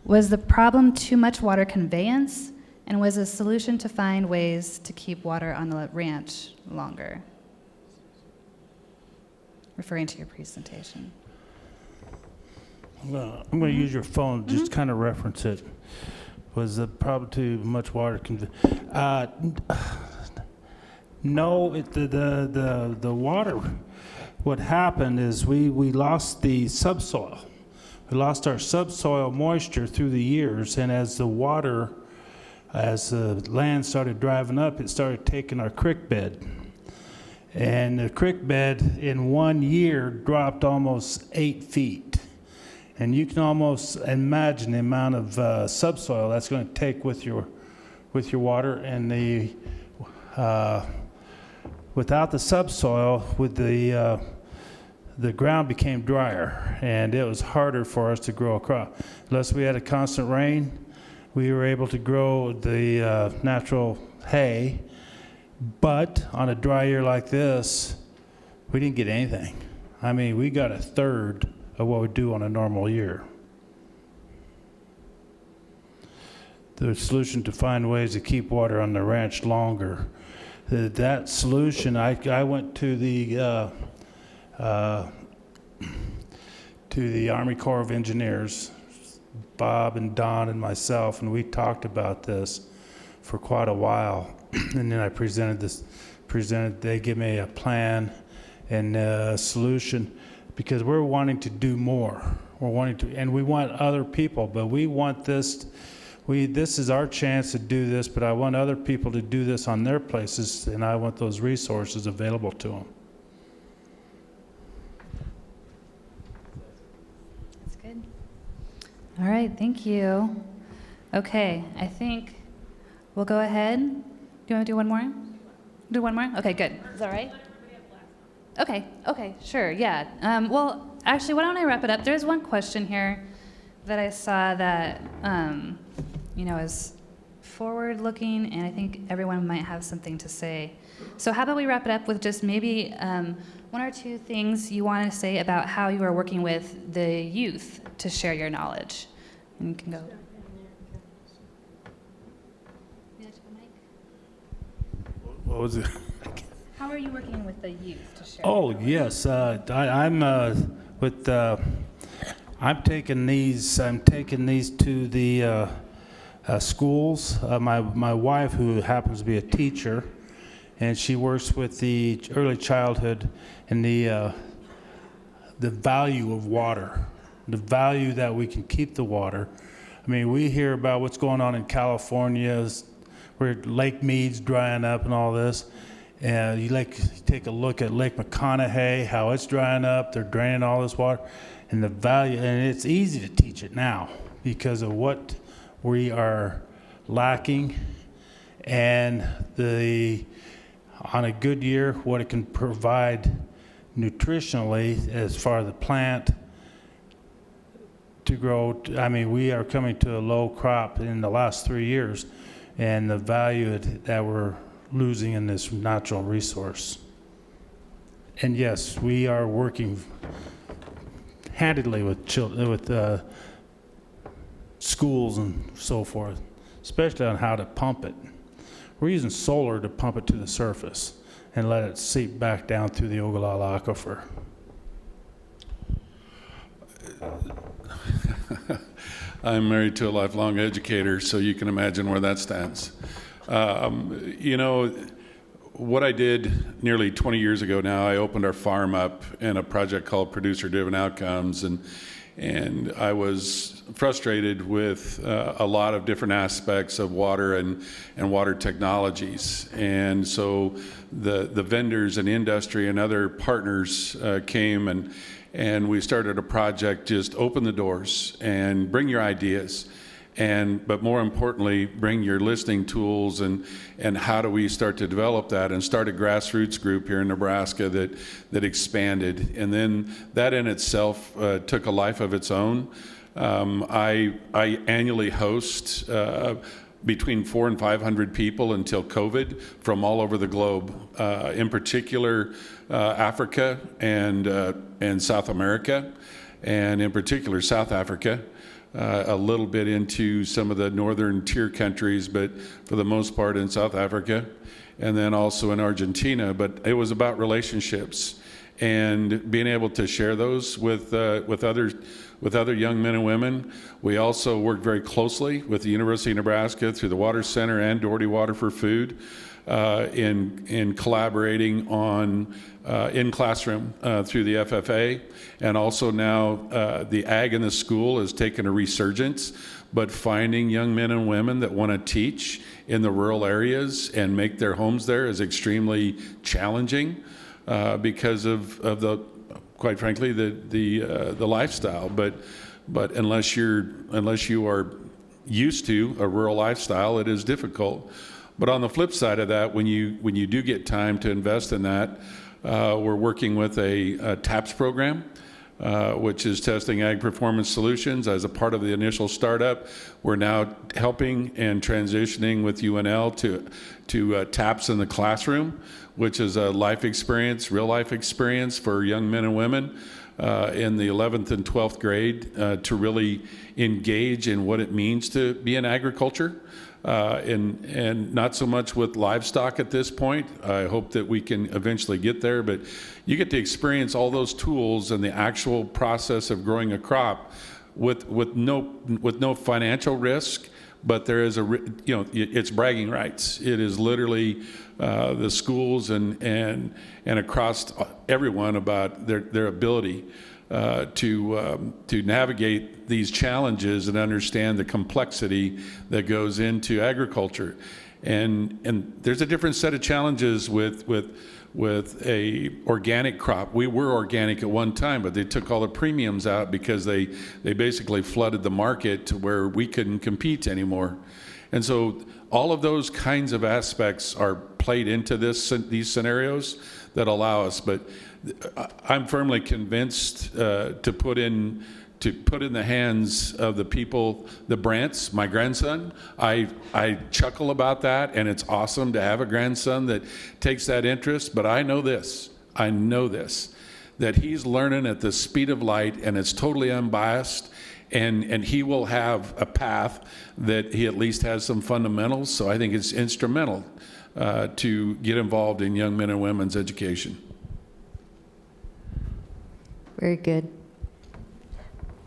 Was the problem too much water conveyance, and was the solution to find ways to keep water on the ranch longer? Referring to your presentation. Well, I'm going to use your phone, just kind of reference it. Was the problem too much water? No, the water, what happened is we lost the subsoil. We lost our subsoil moisture through the years, and as the land started driving up, it started taking our creek bed. And the creek bed in 1 year dropped almost 8 feet. And you can almost imagine the amount of subsoil that's going to take with your water. And without the subsoil, the ground became drier, and it was harder for us to grow a crop. Unless we had a constant rain, we were able to grow the natural hay. But on a dry year like this, we didn't get anything. I mean, we got a third of what we do on a normal year. The solution to find ways to keep water on the ranch longer. That solution, I went to the Army Corps of Engineers, Bob and Don and myself, and we talked about this for quite a while. And then I they give me a plan and a solution, because we're wanting to do more. And we want other people, but we want this is our chance to do this, but I want other people to do this on their places, and I want those resources available to them. That's good. All right, thank you. Okay, I think we'll go ahead. Do you want to do one more? Do one more? Okay, good. Is that right? Okay, sure, yeah. Well, actually, why don't I wrap it up? There's one question here that I saw that, is forward-looking, and I think everyone might have something to say. So how about we wrap it up with just maybe one or two things you want to say about how you are working with the youth to share your knowledge. And you can go. What was it? How are you working with the youth to share? Oh, yes. I'm taking these to the schools. My wife, who happens to be a teacher, and she works with the early childhood and the value of water, the value that we can keep the water. I mean, we hear about what's going on in California, where Lake Mead's drying up and all this. And you take a look at Lake McConaughey, how it's drying up. They're draining all this water, and the value. And it's easy to teach it now because of what we are lacking, and on a good year, what it can provide nutritionally as far as the plant to grow. I mean, we are coming to a low crop in the last 3 years, and the value that we're losing in this natural resource. And yes, we are working handedly with schools and so forth, especially on how to pump it. We're using solar to pump it to the surface and let it seep back down through the Ogallala Aquifer. I'm married to a lifelong educator, so you can imagine where that stands. You know, what I did nearly 20 years ago now, I opened our farm up in a project called Producer-Driven Outcomes, and I was frustrated with a lot of different aspects of water and water technologies. And so the vendors and industry and other partners came, and we started a project, just open the doors and bring your ideas. But more importantly, bring your listening tools and how do we start to develop that, and start a grassroots group here in Nebraska that expanded. And then that in itself took a life of its own. I annually host between 400 and 500 people until COVID from all over the globe, in particular Africa and South America, and in particular South Africa. A little bit into some of the northern tier countries, but for the most part in South Africa, and then also in Argentina. But it was about relationships and being able to share those with other young men and women. We also worked very closely with the University of Nebraska through the Water Center and Doherty Water for Food in collaborating on in classroom through the FFA, and also now the ag in the school has taken a resurgence, but finding young men and women that want to teach in the rural areas and make their homes there is extremely challenging because of the, quite frankly, the lifestyle. But unless you are used to a rural lifestyle, it is difficult. But on the flip side of that, when you do get time to invest in that, we're working with a TAPS program, which is Testing Ag Performance Solutions. As a part of the initial startup, we're now helping and transitioning with UNL to TAPS in the classroom, which is a life experience, real life experience for young men and women in the 11th and 12th grade to really engage in what it means to be in agriculture. And not so much with livestock at this point. I hope that we can eventually get there, but you get to experience all those tools and the actual process of growing a crop with no financial risk. But there is it's bragging rights. It is literally the schools and across everyone about their ability to navigate these challenges and understand the complexity that goes into agriculture. And there's a different set of challenges with a organic crop. We were organic at one time, but they took all the premiums out because they basically flooded the market to where we couldn't compete anymore. And so all of those kinds of aspects are played into these scenarios that allow us. But I'm firmly convinced to put in to put in the hands of the people, the Brants, my grandson. I chuckle about that, and it's awesome to have a grandson that takes that interest, but I know this, that he's learning at the speed of light, and it's totally unbiased, and he will have a path that he at least has some fundamentals, so I think it's instrumental to get involved in young men and women's education. Very good.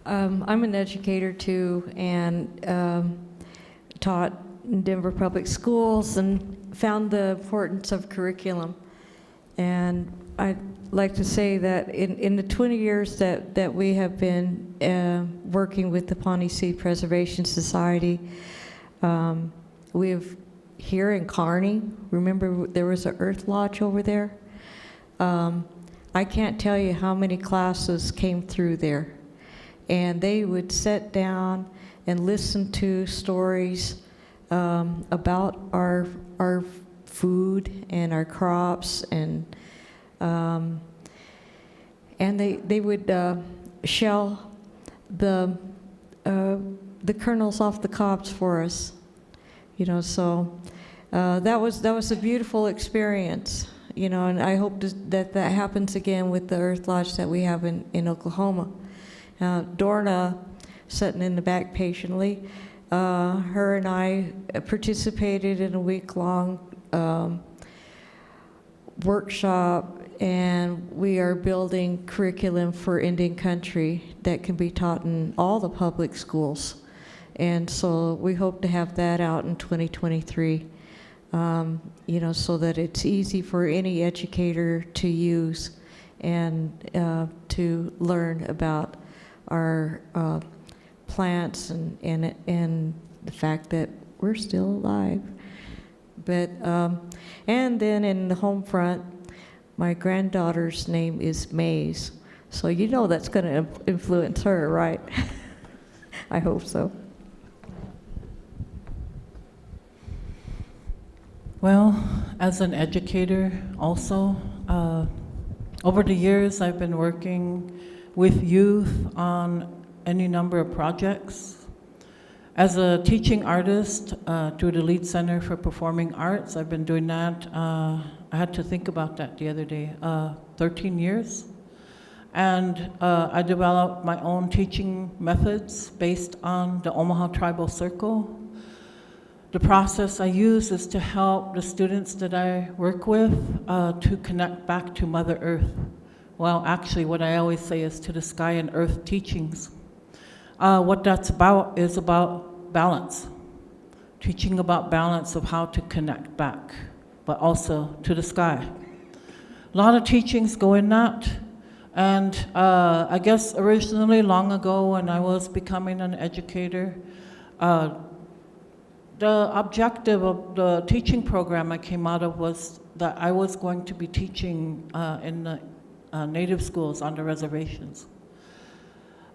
I'm an educator too, and taught in Denver Public Schools and found the importance of curriculum. And I'd like to say that in the 20 years that we have been working with the Pawnee Seed Preservation Society, we've here in Kearney, remember there was an Earth Lodge over there? I can't tell you how many classes came through there. And they would sit down and listen to stories about our food and our crops, and they would shell the kernels off the cobs for us, you know. So that was a beautiful experience, you know. And I hope that happens again with the Earth Lodge that we have in Oklahoma. Dorna, sitting in the back patiently, her and I participated in a week-long workshop, and we are building curriculum for Indian country that can be taught in all the public schools. And so we hope to have that out in 2023, you know, so that it's easy for any educator to use and to learn about our plants and the fact that we're still alive. But and then in the home front, my granddaughter's name is Maze, so you know that's going to influence her, right? I hope so. Well, as an educator also, over the years I've been working with youth on any number of projects. As a teaching artist through the Lead Center for Performing Arts, I've been doing that. I had to think about that the other day, 13 years. And I developed my own teaching methods based on the Omaha Tribal Circle. The process I use is to help the students that I work with to connect back to Mother Earth. Well, actually, what I always say is to the sky and earth teachings. What that's about is about balance. Teaching about balance of how to connect back, but also to the sky. A lot of teachings go in that. And I guess originally, long ago, when I was becoming an educator, the objective of the teaching program I came out of was that I was going to be teaching in the Native schools on the reservations.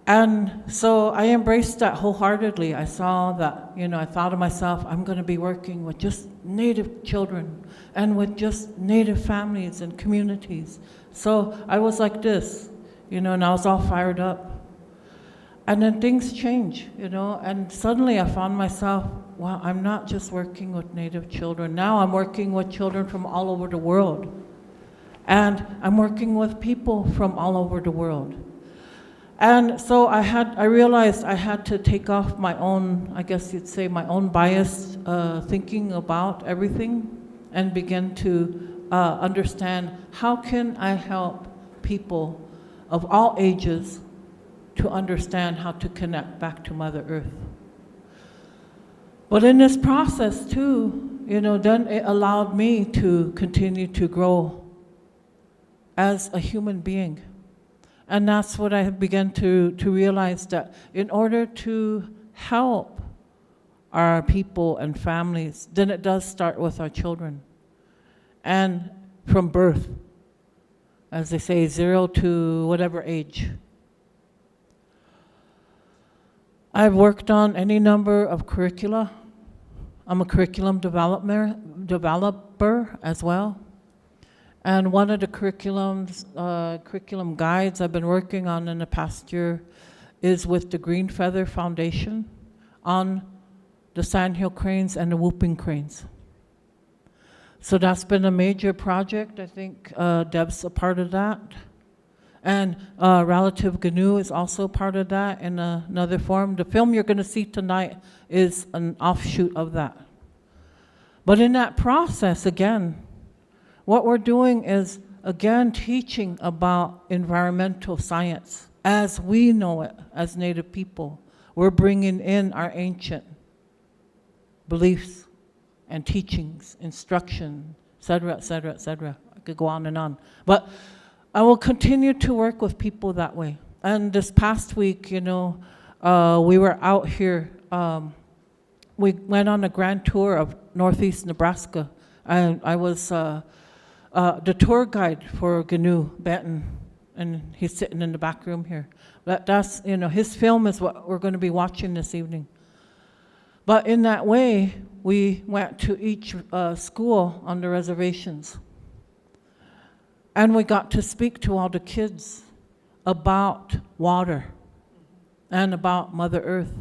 And so I embraced that wholeheartedly. I saw that, you know, I thought to myself, I'm going to be working with just Native children and with just Native families and communities. So I was like this, you know, and I was all fired up. And then things change, you know, and suddenly I found myself, wow, I'm not just working with Native children. Now I'm working with children from all over the world. And I'm working with people from all over the world. And so I realized I had to take off my own, I guess you'd say, my own biased thinking about everything and begin to understand how can I help people of all ages to understand how to connect back to Mother Earth. But in this process too, you know, then it allowed me to continue to grow as a human being. And that's what I have begun to realize, that in order to help our people and families, then it does start with our children. And from birth, as they say, 0 to whatever age. I've worked on any number of curricula. I'm a curriculum developer as well. And one of the curriculum guides I've been working on in the past year is with the Green Feather Foundation on the sandhill cranes and the whooping cranes. So that's been a major project. I think Deb's a part of that. And Relative GNU is also part of that in another form. The film you're going to see tonight is an offshoot of that. But in that process, again, what we're doing is, again, teaching about environmental science as we know it as Native people. We're bringing in our ancient beliefs and teachings, instruction, et cetera, et cetera, et cetera. I could go on and on. But I will continue to work with people that way. And this past week, you know, we were out here. We went on a grand tour of Northeast Nebraska. And I was the tour guide for GNU, Benton, and he's sitting in the back room here. That's, you know, his film is what we're going to be watching this evening. But in that way, we went to each school on the reservations. And we got to speak to all the kids about water and about Mother Earth.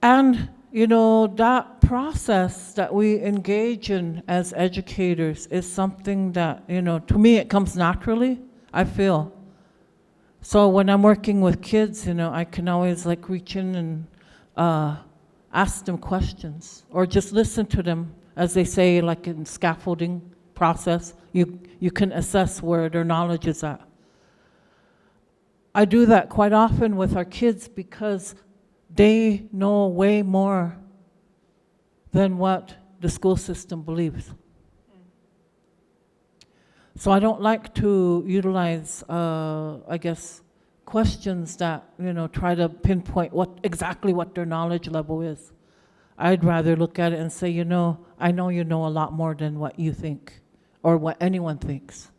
And, you know, that process that we engage in as educators is something that, you know, to me it comes naturally, I feel. So when I'm working with kids, you know, I can always like reach in and ask them questions or just listen to them as they say, like in scaffolding process, you can assess where their knowledge is at. I do that quite often with our kids because they know way more than what the school system believes. So I don't like to utilize, I guess, questions that, you know, try to pinpoint exactly what their knowledge level is. I'd rather look at it and say, you know, I know you know a lot more than what you think or what anyone thinks.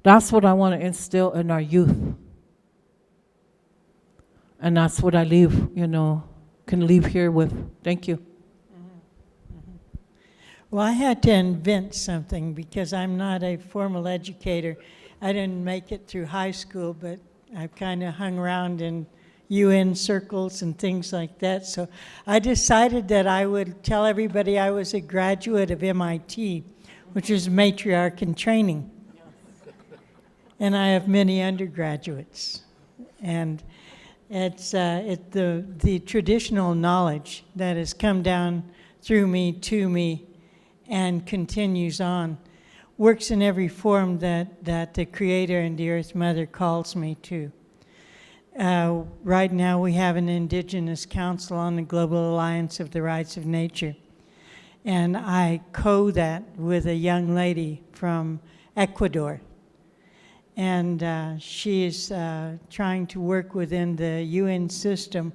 That's what I want to instill in our youth. And that's what I leave, you know, can leave here with. Thank you. Well, I had to invent something because I'm not a formal educator. I didn't make it through high school, but I've kind of hung around in UN circles and things like that. So I decided that I would tell everybody I was a graduate of MIT, which is matriarch in training. And I have many undergraduates. And it's the traditional knowledge that has come down through me, to me, and continues on, works in every form that the Creator and the Earth Mother calls me to. Right now we have an Indigenous Council on the Global Alliance of the Rights of Nature. And I that with a young lady from Ecuador. And she is trying to work within the UN system,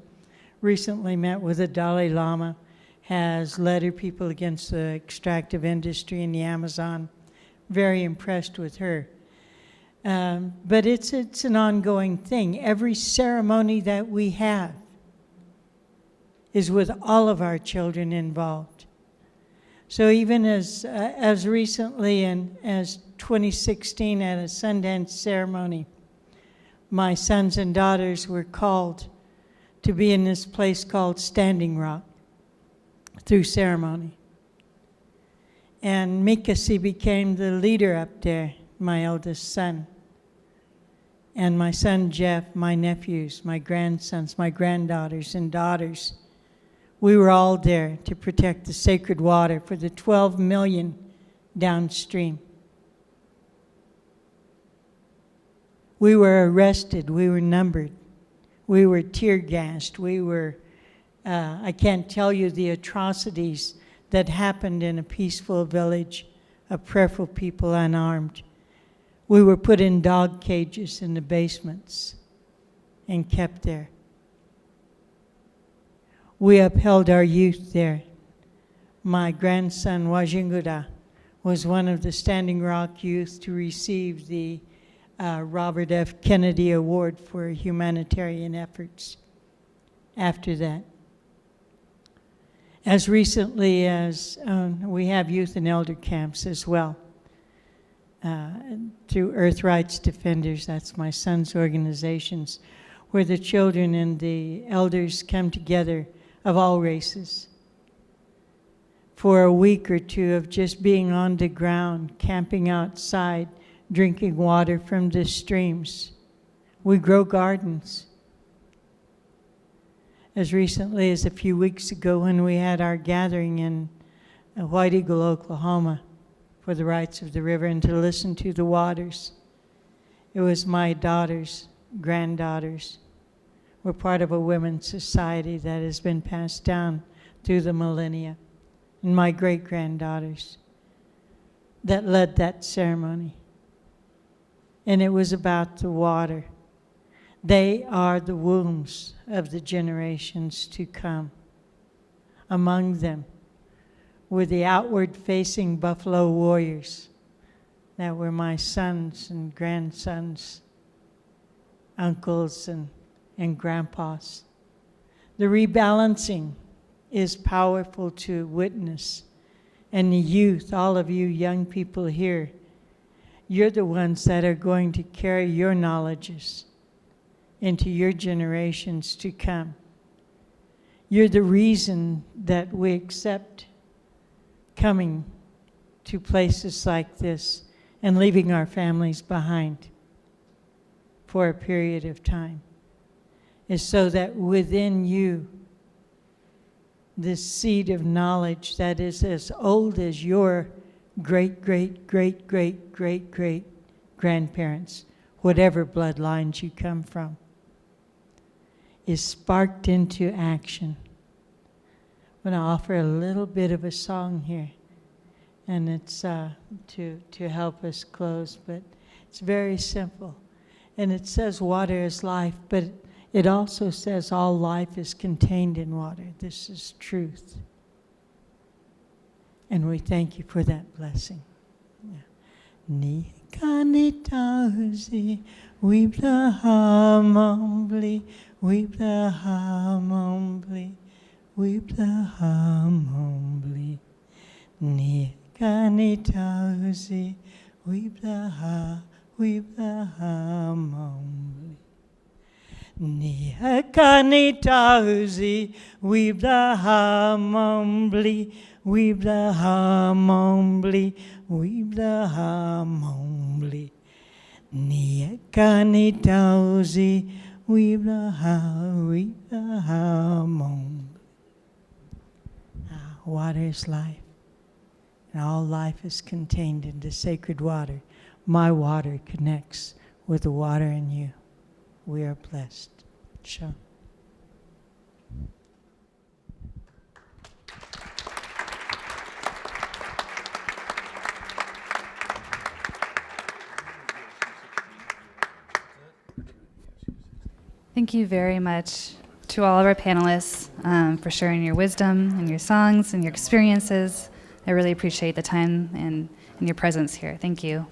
recently met with the Dalai Lama, has led her people against the extractive industry in the Amazon. Very impressed with her. But it's an ongoing thing. Every ceremony that we have is with all of our children involved. So even as recently as 2016 at a Sundance ceremony, my sons and daughters were called to be in this place called Standing Rock through ceremony. And Mikasi became the leader up there, my eldest son. And my son Jeff, my nephews, my grandsons, my granddaughters and daughters, we were all there to protect the sacred water for the 12 million downstream. We were arrested, we were numbered, we were tear gassed, we were, I can't tell you the atrocities that happened in a peaceful village of prayerful people unarmed. We were put in dog cages in the basements and kept there. We upheld our youth there. My grandson, Wajingura, was one of the Standing Rock youth to receive the Robert F. Kennedy Award for humanitarian efforts after that. As recently as we have youth and elder camps as well. through Earth Rights Defenders, that's my son's organizations, where the children and the elders come together of all races for a week or two of just being on the ground, camping outside, drinking water from the streams. We grow gardens. As recently as a few weeks ago when we had our gathering in White Eagle, Oklahoma, for the rights of the river and to listen to the waters. It was my daughters, granddaughters. We're part of a women's society that has been passed down through the millennia. And my great-granddaughters that led that ceremony. And it was about the water. They are the wombs of the generations to come. Among them were the outward-facing buffalo warriors that were my sons and grandsons, uncles and grandpas. The rebalancing is powerful to witness. And the youth, all of you young people here, you're the ones that are going to carry your knowledges into your generations to come. You're the reason that we accept coming to places like this and leaving our families behind for a period of time, is so that within you, this seed of knowledge that is as old as your great, great, great, great, great, great grandparents, whatever bloodlines you come from, is sparked into action. I'm going to offer a little bit of a song here, and it's to help us close, but it's very simple. And it says water is life, but it also says all life is contained in water. This is truth. And we thank you for that blessing. Ni kanitauzi, wibla hamambli, wibla hamambli, wibla hamambli. Ni kanitauzi, wibla hamambli. Ni kanitauzi, wibla hamambli, wibla hamambli, wibla hamambli. Ni kanitauzi, wibla hamambli. Water is life, and all life is contained in the sacred water. My water connects with the water in you. We are blessed. Sure. Thank you very much to all of our panelists for sharing your wisdom and your songs and your experiences. I really appreciate the time and your presence here. Thank you.